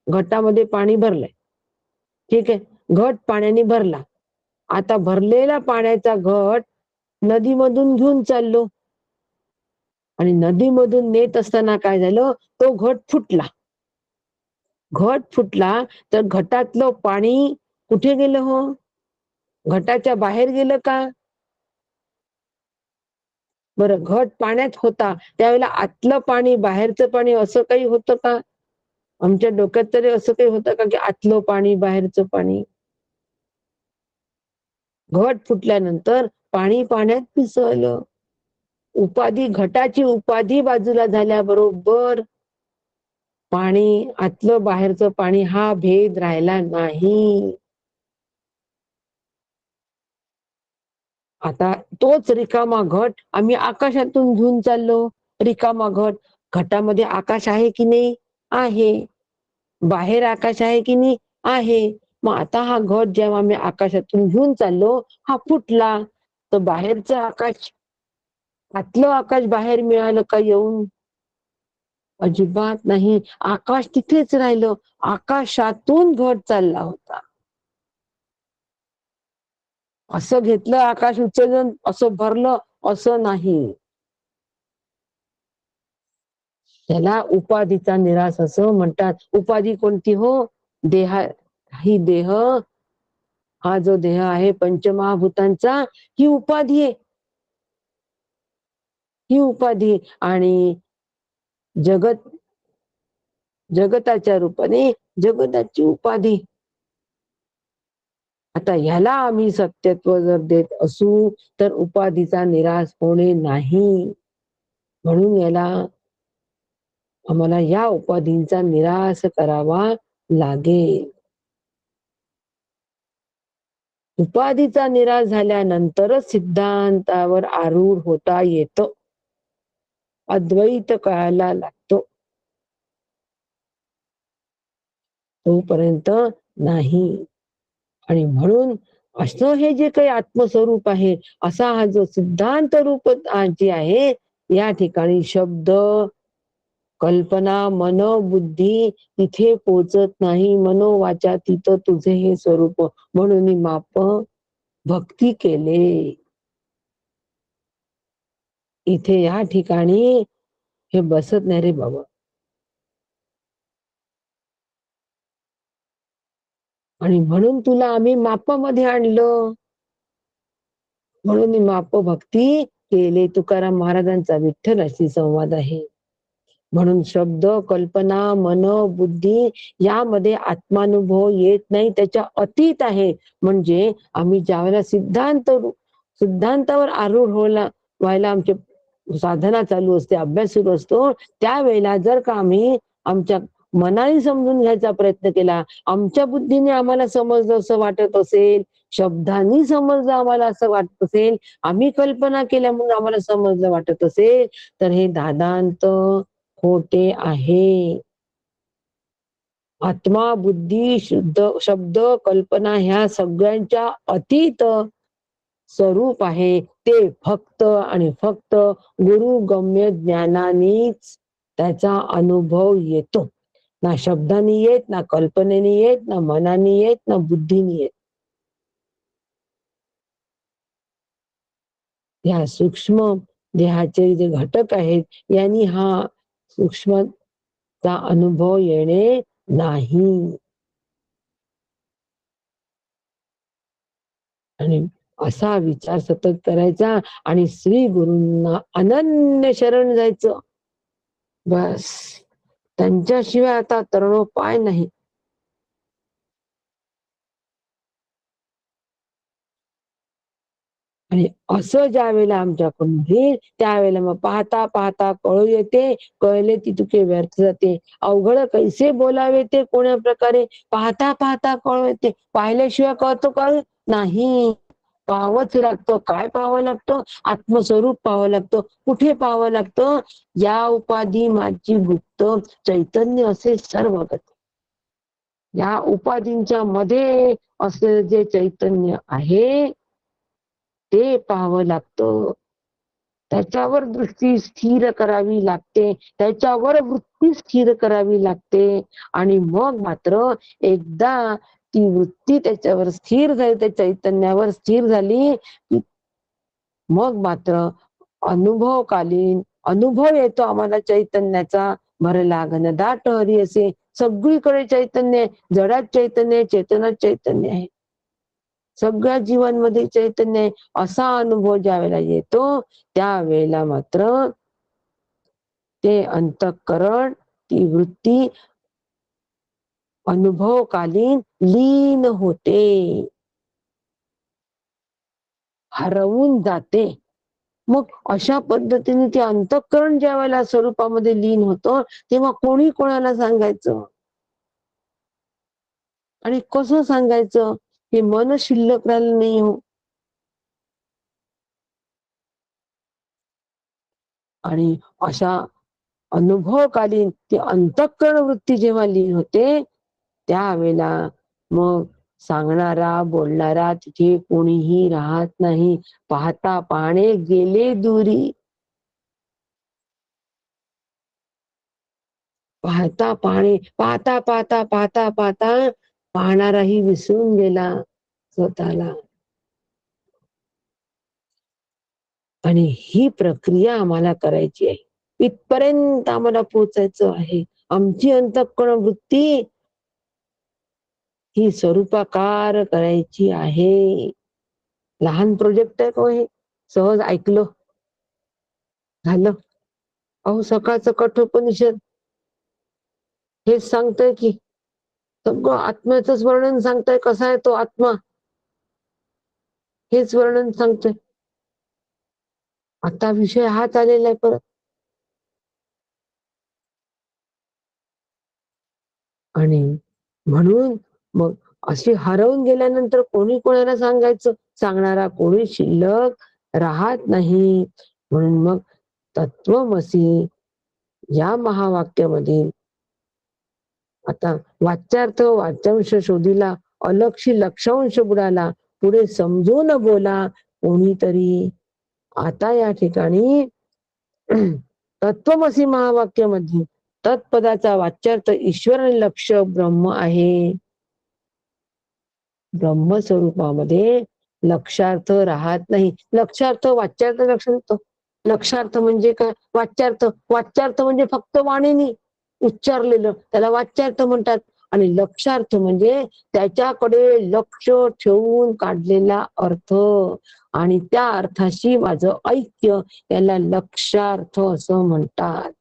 घटामध्ये पाणी भरलंय, ठीक आहे, घट पाण्याने भरला. आता भरलेला पाण्याचा घट नदीमधून घेऊन चाललो आणि नदीमधून नेत असताना काय झालं, तो घट फुटला. घट फुटला तर घटातलं पाणी कुठे गेलं हो? घटाच्या बाहेर गेलं का? बरं, घट पाण्यात होता त्यावेळेला आतलं पाणी बाहेरचं पाणी असं काही होतं का? आमच्या डोक्यात तरी असं काही होतं का की आतलं पाणी बाहेरचं पाणी? घट फुटल्यानंतर पाणी पाण्यात मिसळलं. उपाधी, घटाची उपाधी बाजूला झाल्याबरोबर पाणी, आतलं बाहेरचं पाणी, हा भेद राहिला नाही. आता तोच रिकामा घट आम्ही आकाशातून घेऊन चाललो. रिकामा घट, घटामध्ये आकाश आहे की नाही? आहे. बाहेर आकाश आहे की नाही? आहे. मग आता हा घट जेव्हा आम्ही आकाशातून घेऊन चाललो, हा फुटला, तर बाहेरचं आकाश, आतलं आकाश बाहेर मिळालं का येऊन? अजिबात नाही. आकाश तिथेच राहिलं. आकाशातून घट चालला होता. असं घेतलं आकाश उचलून, असं भरलं, असं नाही. त्याला उपाधीचा निराश असं म्हणतात. उपाधी कोणती हो? ही देह, हा जो देह आहे पंचमहाभूतांचा, ही उपाधी आहे. ही उपाधी आणि जगताच्या रूपाने जगताची उपाधी. आता ह्याला आम्ही सत्यत्व जर देत असू तर उपाधीचा निराश होणे नाही. म्हणून याला आम्हाला या उपाधींचा निराश करावा लागेल. उपाधीचा निराश झाल्यानंतरच सिद्धांतावर आरूढ होता येतं. अद्वैत कळायला लागतो. तोपर्यंत नाही. आणि म्हणून असं हे जे काही आत्मस्वरूप आहे, असा हा जो सिद्धांत रूप जे आहे, या ठिकाणी शब्द, कल्पना, मन, बुद्धी तिथे पोचत नाही. मनोवाचा तिथं तुझे हे स्वरूप. म्हणून माप भक्ती केले. इथे या ठिकाणी हे बसत नाही रे बाबा. आणि म्हणून तुला आम्ही मापामध्ये आणलं. म्हणून माप भक्ती केले. तुकाराम महाराजांचा विठ्ठलाशी संवाद आहे. म्हणून शब्द, कल्पना, मन, बुद्धी यामध्ये आत्मानुभव येत नाही, त्याच्या अतीत आहे. म्हणजे आम्ही ज्यावेळेला सिद्धांतावर आरूढ व्हायला आमचे साधना चालू असते, अभ्यास सुरू असतो, त्यावेळेला जर का आम्ही आमच्या मनाने समजून घ्यायचा प्रयत्न केला, आमच्या बुद्धीने आम्हाला समजलं असं वाटत असेल, शब्दांनी समजलं आम्हाला असं वाटत असेल, आम्ही कल्पना केल्या म्हणून आम्हाला समजलं वाटत असेल, तर हे दादांत खोटे आहे. आत्मा, बुद्धी, शुद्ध शब्द, कल्पना ह्या सगळ्यांच्या अतीत स्वरूप आहे. ते फक्त आणि फक्त गुरुगम्य ज्ञानानेच त्याचा अनुभव येतो. ना शब्दाने येत, ना कल्पनेने येत, ना मनाने येत, ना बुद्धीने येत. ह्या सूक्ष्म देहाचे जे घटक आहेत, यांनी हा सूक्ष्मचा अनुभव येणे नाही. आणि असा विचार सतत करायचा आणि श्री गुरूंना अनन्य शरण जायचं. बस त्यांच्याशिवाय आता तरणोपाय नाही. आणि असं ज्या वेळेला आमच्याकडून होईल, त्यावेळेला मग पाहता पाहता कळू येते, कळले ती तुके व्यर्थ जाते. अवघड कैसे बोलावे ते कोण्या प्रकारे, पाहता पाहता कळू येते. पाहिल्याशिवाय कळतो का? नाही. पाहावंच लागतं. काय पाहावं लागतं? आत्मस्वरूप पाहावं लागतं. कुठे पाहावं लागतं? या उपाधी माझी गुप्त चैतन्य असे सर्वगत. या उपाधींच्या मध्ये असलेलं जे चैतन्य आहे, ते पाहावं लागतं. त्याच्यावर दृष्टी स्थिर करावी लागते, त्याच्यावर वृत्ती स्थिर करावी लागते. आणि मग मात्र एकदा ती वृत्ती त्याच्यावर स्थिर झाली, त्या चैतन्यावर स्थिर झाली, मग मात्र अनुभवकालीन अनुभव येतो आम्हाला चैतन्याचा. भरला घनदाट हरी असे सगळीकडे चैतन्य, जडात चैतन्य, चेतनात चैतन्य आहे. सगळ्या जीवांमध्ये चैतन्य आहे. असा अनुभव ज्या वेळेला येतो, त्यावेळेला मात्र ते अंतःकरण, ती वृत्ती अनुभवकालीन लीन होते, हरवून जाते. मग अशा पद्धतीने ते अंतःकरण ज्या वेळेला स्वरूपामध्ये लीन होतं, तेव्हा कोणी कोणाला सांगायचं आणि कसं सांगायचं? हे मन शिल्लक राहिलं नाही हो. आणि अशा अनुभवकालीन ती अंतःकरण वृत्ती जेव्हा लीन होते, त्यावेळेला मग सांगणारा, बोलणारा तिथे कोणीही राहत नाही. पाहता पाहणे गेले दुरी. पाहता पाहणे, पाहता पाहता पाहता पाहता पाहणाराही विसरून गेला स्वतःला. आणि ही प्रक्रिया आम्हाला करायची आहे. इथपर्यंत आम्हाला पोहोचायचं आहे. आमची अंतःकरण वृत्ती ही स्वरूपाकार करायची आहे. लहान प्रोजेक्ट आहे का हे? सहज ऐकलं झालं. अहो सकाळचं कठोपनिषद हेच सांगतंय की सगळं आत्म्याचंच वर्णन सांगतंय. कसा आहे तो आत्मा, हेच वर्णन सांगतोय. आता विषय हाच आलेला आहे परत. आणि म्हणून मग अशी हरवून गेल्यानंतर कोणी कोणाला सांगणारा कोणी शिल्लक राहत नाही. म्हणून मग तत्वमसी या महावाक्यामध्ये आता वाच्यार्थ वाच्यांश शोधिला, अलक्षी लक्षांश बुडाला, पुढे समजून बोला कोणीतरी. आता या ठिकाणी तत्वमसी महावाक्यामध्ये तत्पदाचा वाच्यार्थ ईश्वर आणि लक्ष ब्रह्म आहे. ब्रह्मस्वरूपामध्ये लक्षार्थ राहत नाही. लक्षार्थ वाच्यार्थ लक्षार्थ लक्षार्थ म्हणजे काय? वाच्यार्थ म्हणजे फक्त वाणीनी उच्चारलेलं त्याला वाच्यार्थ म्हणतात. आणि लक्षार्थ म्हणजे त्याच्याकडे लक्ष ठेवून काढलेला अर्थ आणि त्या अर्थाशी माझं ऐक्य याला लक्षार्थ असं म्हणतात.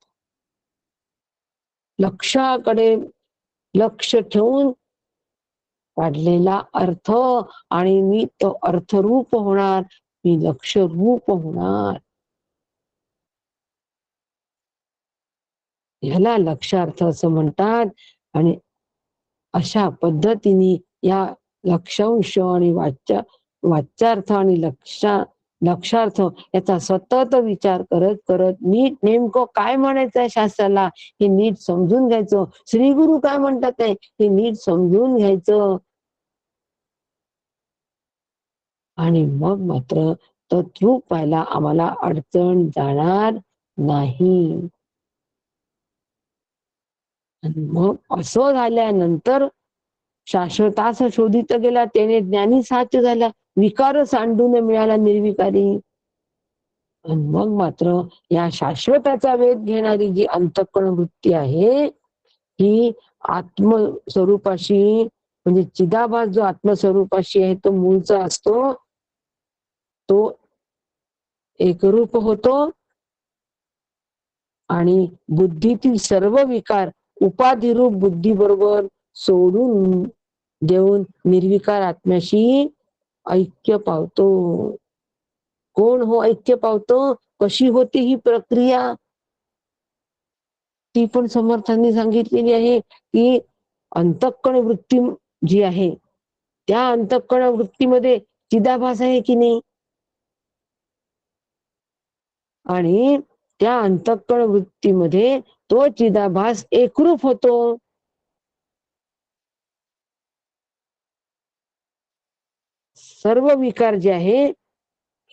लक्षाकडे लक्ष ठेवून काढलेला अर्थ आणि मी तो अर्थरूप होणार, मी लक्षरूप होणार, ह्याला लक्षार्थ असं म्हणतात. आणि अशा पद्धतीने या लक्षांश आणि वाच्यार्थ आणि लक्षार्थ याचा सतत विचार करत करत नीट नेमकं काय म्हणायचंय शास्त्राला हे नीट समजून घ्यायचं. श्री गुरु काय म्हणतात हे नीट समजून घ्यायचं. आणि मग मात्र तत्रूप पाहायला आम्हाला अडचण जाणार नाही. आणि मग असं झाल्यानंतर शाश्वतास शोधित गेला त्याने ज्ञानी साच झाला, विकार सांडून मिळाला निर्विकारी. आणि मग मात्र या शाश्वताचा वेध घेणारी जी अंतःकरण वृत्ती आहे ही आत्मस्वरूपाशी म्हणजे चिदाभास जो आत्मस्वरूपाशी आहे तो मूळचा असतो, तो एकरूप होतो आणि बुद्धीतील सर्व विकार उपाधिरूप बुद्धी बरोबर सोडून देऊन निर्विकार आत्म्याशी ऐक्य पावतो. कोण हो ऐक्य पावतो? कशी होती ही प्रक्रिया? ती पण समर्थांनी सांगितलेली आहे की अंतःकरण वृत्ती जी आहे त्या अंतःकरण वृत्तीमध्ये चिदाभास आहे की नाही, आणि त्या अंतःकरण वृत्तीमध्ये तो चिदाभास एकरूप होतो. सर्व विकार जे आहे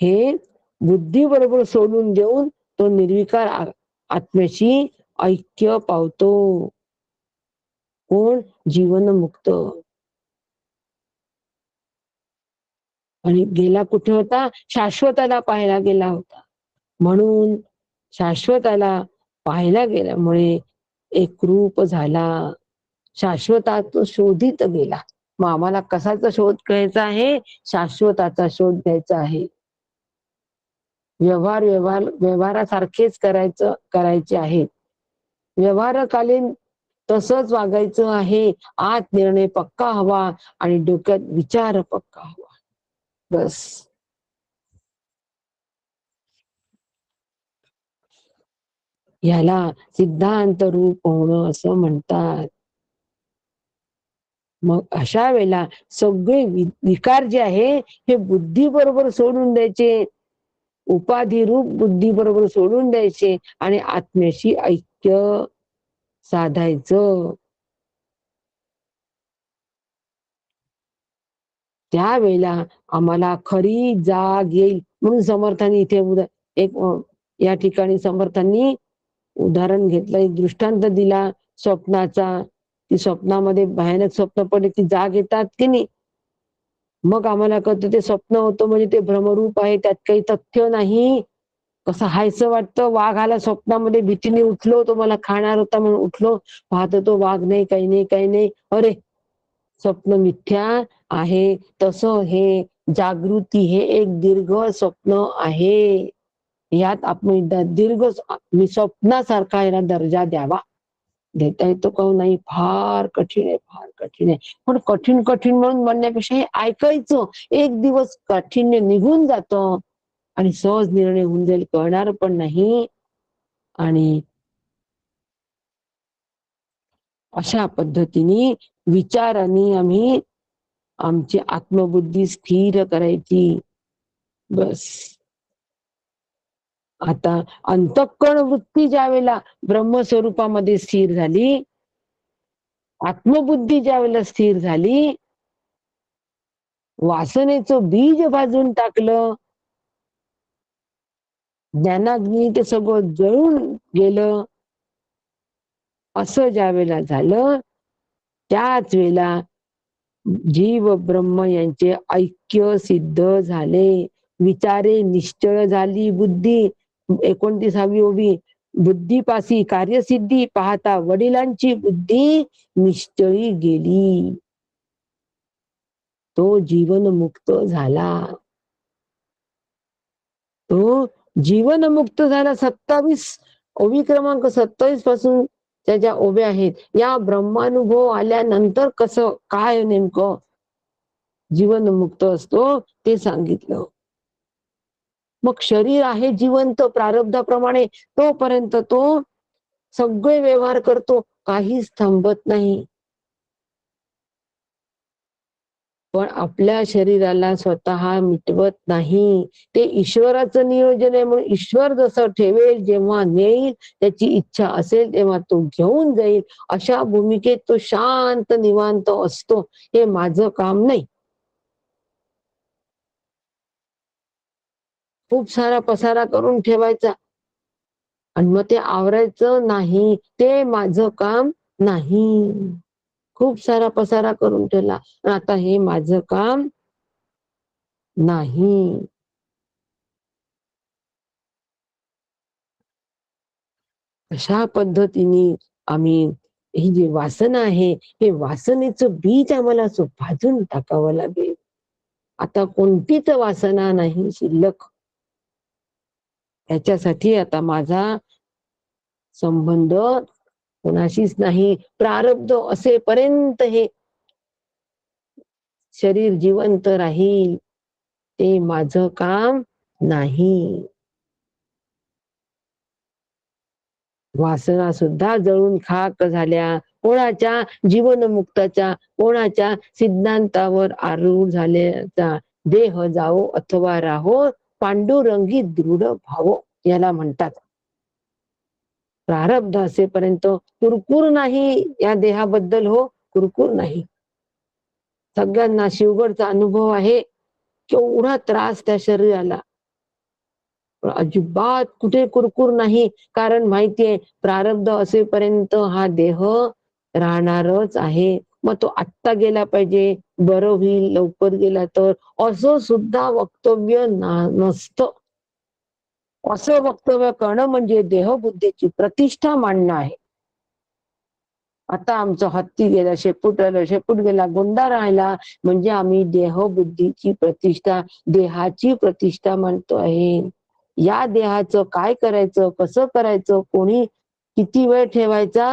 हे बुद्धी बरोबर सोडून देऊन तो निर्विकार आत्म्याशी ऐक्य पावतो. कोण? जीवनमुक्त. आणि गेला कुठे होता? शाश्वताला पाहायला गेला होता. म्हणून शाश्वताला पाहायला गेल्यामुळे एकरूप झाला, शाश्वताचा शोधित गेला. मग आम्हाला कसाचा शोध घ्यायचा आहे? शाश्वताचा शोध घ्यायचा आहे. व्यवहारासारखेच करायचे आहेत. व्यवहारकालीन तसंच वागायचं आहे. आत निर्णय पक्का हवा आणि डोक्यात विचार पक्का हवा. बस. याला सिद्धांत रूप होणं असं म्हणतात. मग अशा वेळेला सगळे विकार जे आहे हे बुद्धी बरोबर सोडून द्यायचे, उपाधी रूप बुद्धी बरोबर सोडून द्यायचे आणि आत्म्याशी ऐक्य साधायचं. त्यावेळेला आम्हाला खरी जाग येईल. म्हणून समर्थांनी इथे एक या ठिकाणी समर्थांनी उदाहरण घेतलं, एक दृष्टांत दिला स्वप्नाचा, की स्वप्नामध्ये भयानक स्वप्न पडले की जाग येतात की नाही, मग आम्हाला कळतं ते स्वप्न होतं म्हणजे ते भ्रमरूप आहे, त्यात काही तथ्य नाही. कसं हायचं वाटतं. वाघ आला स्वप्नामध्ये, भीतीने उठलो, तो मला खाणार होता म्हणून उठलो, पाहतो तो वाघ नाही, काही नाही, काही नाही, अरे स्वप्न मिथ्या आहे. तसं हे जागृती हे एक दीर्घ स्वप्न आहे. यात आपण दीर्घ स्वप्नासारखा याला दर्जा द्यावा, देता येतो का नाही? फार कठीण आहे, फार कठीण आहे. पण कठीण कठीण म्हणून म्हणण्यापेक्षा हे ऐकायचं. एक दिवस काठीण्य निघून जातं आणि सहज निर्णय होऊन जाईल, कळणार पण नाही. आणि अशा पद्धतीने विचारांनी आम्ही आमची आत्मबुद्धी स्थिर करायची. बस. आता अंतःकरण वृत्ती ज्या वेळेला ब्रह्मस्वरूपामध्ये स्थिर झाली, आत्मबुद्धी ज्या वेळेला स्थिर झाली, वासनेचं बीज भाजून टाकलं, ज्ञानाग्नी ते सगळं जळून गेलं, असं ज्या वेळेला झालं, त्याच वेळेला जीव ब्रह्म यांचे ऐक्य सिद्ध झाले. विचारे निश्चळ झाली बुद्धी. 29वी ओवी. बुद्धीपासी कार्यसिद्धी पाहता वडिलांची बुद्धी निश्चळी गेली. तो जीवनमुक्त झाला. तो जीवनमुक्त झाला. 27 ओवी क्रमांक 27 पासून त्याच्या ओव्या आहेत. या ब्रह्मानुभव आल्यानंतर कसं काय नेमकं जीवनमुक्त असतो ते सांगितलं. मग शरीर आहे जिवंत प्रारब्धाप्रमाणे, तोपर्यंत तो सगळे व्यवहार करतो, काहीच थांबत नाही. पण आपल्या शरीराला स्वतः मिटवत नाही. ते ईश्वराचं नियोजन आहे. म्हणून ईश्वर जसं ठेवेल, जेव्हा नेईल, त्याची इच्छा असेल तेव्हा तो घेऊन जाईल. अशा भूमिकेत तो शांत निवांत असतो. हे माझं काम नाही. खूप सारा पसारा करून ठेवायचा आणि मग ते आवरायचं नाही, ते माझं काम नाही. खूप सारा पसारा करून ठेवला, आता हे माझं काम नाही. अशा पद्धतीने आम्ही ही जी वासना आहे, हे वासनेचं बीज आम्हाला भाजून टाकावं लागेल. आता कोणतीच वासना नाही शिल्लक. याच्यासाठी आता माझा संबंध कोणाशीच नाही. प्रारब्ध असेपर्यंत हे शरीर जिवंत राहील, ते माझं काम नाही. वासना सुद्धा जळून खाक झाल्या. कोणाच्या? जीवनमुक्ताच्या. कोणाच्या? सिद्धांतावर आरूढ झाल्याचा. देह जावो अथवा राहो, पांडुरंगी दृढ भावो, याला म्हणतात. प्रारब्ध असेपर्यंत कुरकुर नाही या देहाबद्दल. हो, कुरकुर नाही. सगळ्यांना शिवगडचा अनुभव आहे. केवढा त्रास त्या शरीराला, अजिबात कुठे कुरकुर नाही. कारण माहितीये, प्रारब्ध असेपर्यंत हा देह राहणारच आहे. मग तो आत्ता गेला पाहिजे, बरं होईल लवकर गेला तर, असं सुद्धा वक्तव्य नसतं. असं वक्तव्य करणं म्हणजे देहबुद्धीची प्रतिष्ठा मांडणं आहे. आता आमचं हत्ती गेला, शेपूट आलं, शेपूट गेला, गोंडा राहिला, म्हणजे आम्ही देहबुद्धीची प्रतिष्ठा, देहाची प्रतिष्ठा मानतो आहे. या देहाचं काय करायचं, कसं करायचं, कोणी किती वेळ ठेवायचा,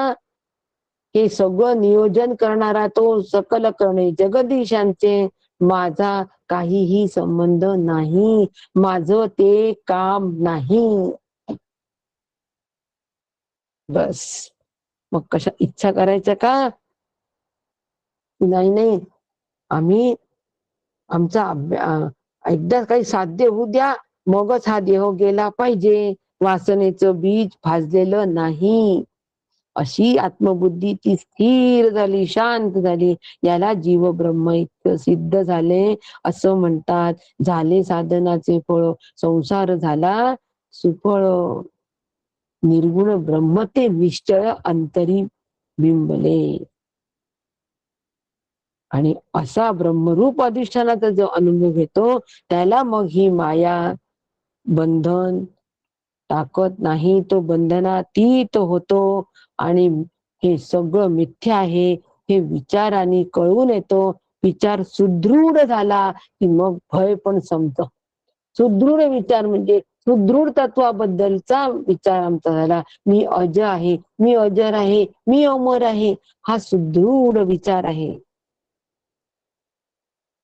हे सगळं नियोजन करणारा तो सकल करणे जगदीशांचे. माझा काहीही संबंध नाही. माझं ते काम नाही. बस. मग कशा इच्छा करायच्या का? नाही नाही, आम्ही आमचा एकदा काही साध्य होऊ द्या, मगच हा देह गेला पाहिजे. वासनेचं बीज भाजलेलं नाही. अशी आत्मबुद्धी ती स्थिर झाली, शांत झाली, याला जीव ब्रह्म इतकं सिद्ध झाले असं म्हणतात. झाले साधनाचे फळ, संसार झाला सुफळ. निर्गुण ब्रह्म ते निश्चळ अंतरी बिंबले. आणि असा ब्रह्मरूप अधिष्ठानाचा जो अनुभव घेतो, त्याला मग ही माया बंधन टाकत नाही. तो बंधनातीत होतो आणि हे सगळं मिथ्या आहे हे विचाराने कळून येतो. विचार सुदृढ झाला की मग भय पण संपतं. सुदृढ विचार म्हणजे सुदृढ तत्वाबद्दलचा विचार आमचा झाला. मी अज आहे, मी अजर आहे, मी अमर आहे, हा सुदृढ विचार आहे.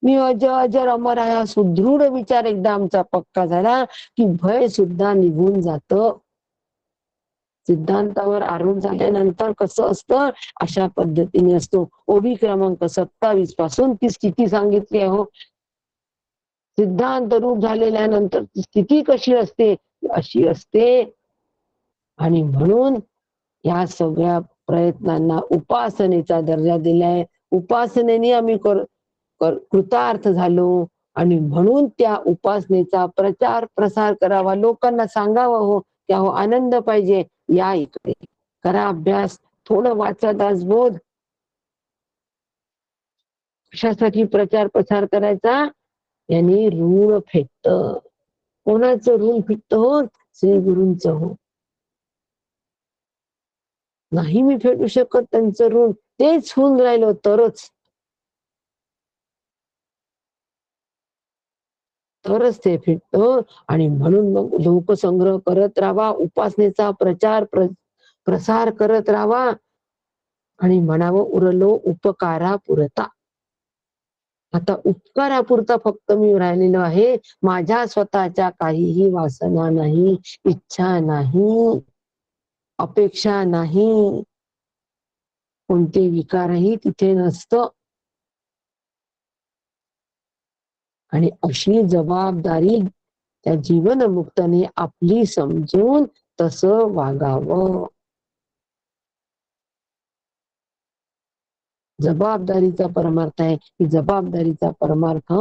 मी अजर अमर आहे, हा सुदृढ विचार एकदा आमचा पक्का झाला की भय सुद्धा निघून जात. सिद्धांतावर आरूढ झाल्यानंतर कसं असतं, अशा पद्धतीने असतो. ओबी क्रमांक 27 पासून ती स्थिती सांगितली आहे हो. सिद्धांत रूप झालेल्या नंतर स्थिती कशी असते, अशी असते. आणि म्हणून या सगळ्या प्रयत्नांना उपासनेचा दर्जा दिलाय. उपासनेने आम्ही कृतार्थ झालो आणि म्हणून त्या उपासनेचा प्रचार प्रसार करावा, लोकांना सांगावं हो, की अहो आनंद पाहिजे, या इकडे करा अभ्यास, थोडं वाचा दासबोध. कशासाठी प्रचार प्रसार करायचा? यांनी ऋण फेटत. कोणाचं ऋण फिटत हो? श्री गुरूंचं हो. नाही मी फेडू शकत त्यांचं ऋण, तेच होऊन राहिलो तरच ते फिटतं. आणि म्हणून मग लोकसंग्रह करत राहावा, उपासनेचा प्रचार प्रसार करत राहावा आणि म्हणावं उरलो उपकारा पुरता. आता उपकारापुरता फक्त मी राहिलेलो आहे, माझ्या स्वतःच्या काहीही वासना नाही, इच्छा नाही, अपेक्षा नाही, कोणते विकारही तिथे नसतं. आणि अशी जबाबदारी त्या जीवनमुक्ताने आपली समजून तसं वागावं. जबाबदारीचा परमार्थ आहे, की जबाबदारीचा परमार्थ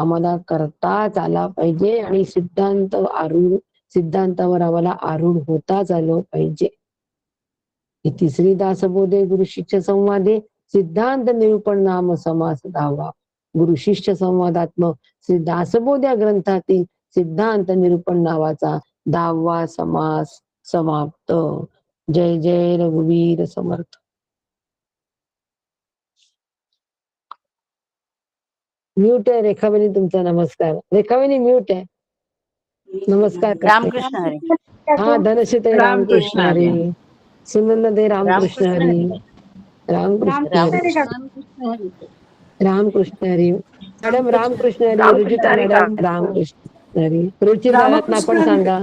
आम्हाला करताच आला पाहिजे आणि सिद्धांतावर आम्हाला आरूढ होताच आलं पाहिजे. ही तिसरी दासबोधे गुरु शिष्य संवादे सिद्धांत निरूपण नाम समास 10वा. गुरु शिष्य संवादात्मक श्री दासबोध या ग्रंथातील सिद्धांत निरूपण नावाचा 10वा समास समाप्त. जय जय रघुवीर समर्थ. म्यूट आहे रेखावणी तुमचा. नमस्कार रेखावणी, म्यूट आहे. नमस्कार रामकृष्ण हरी. हा धनश्री रामकृष्ण हरी. सुनंदे रामकृष्ण हरी. रामकृष्ण हरी. रामकृष्ण हरी. मॅडम रामकृष्ण हरी. रुचिता मॅडम रामकृष्ण हरी. रुचिता पण सांगा.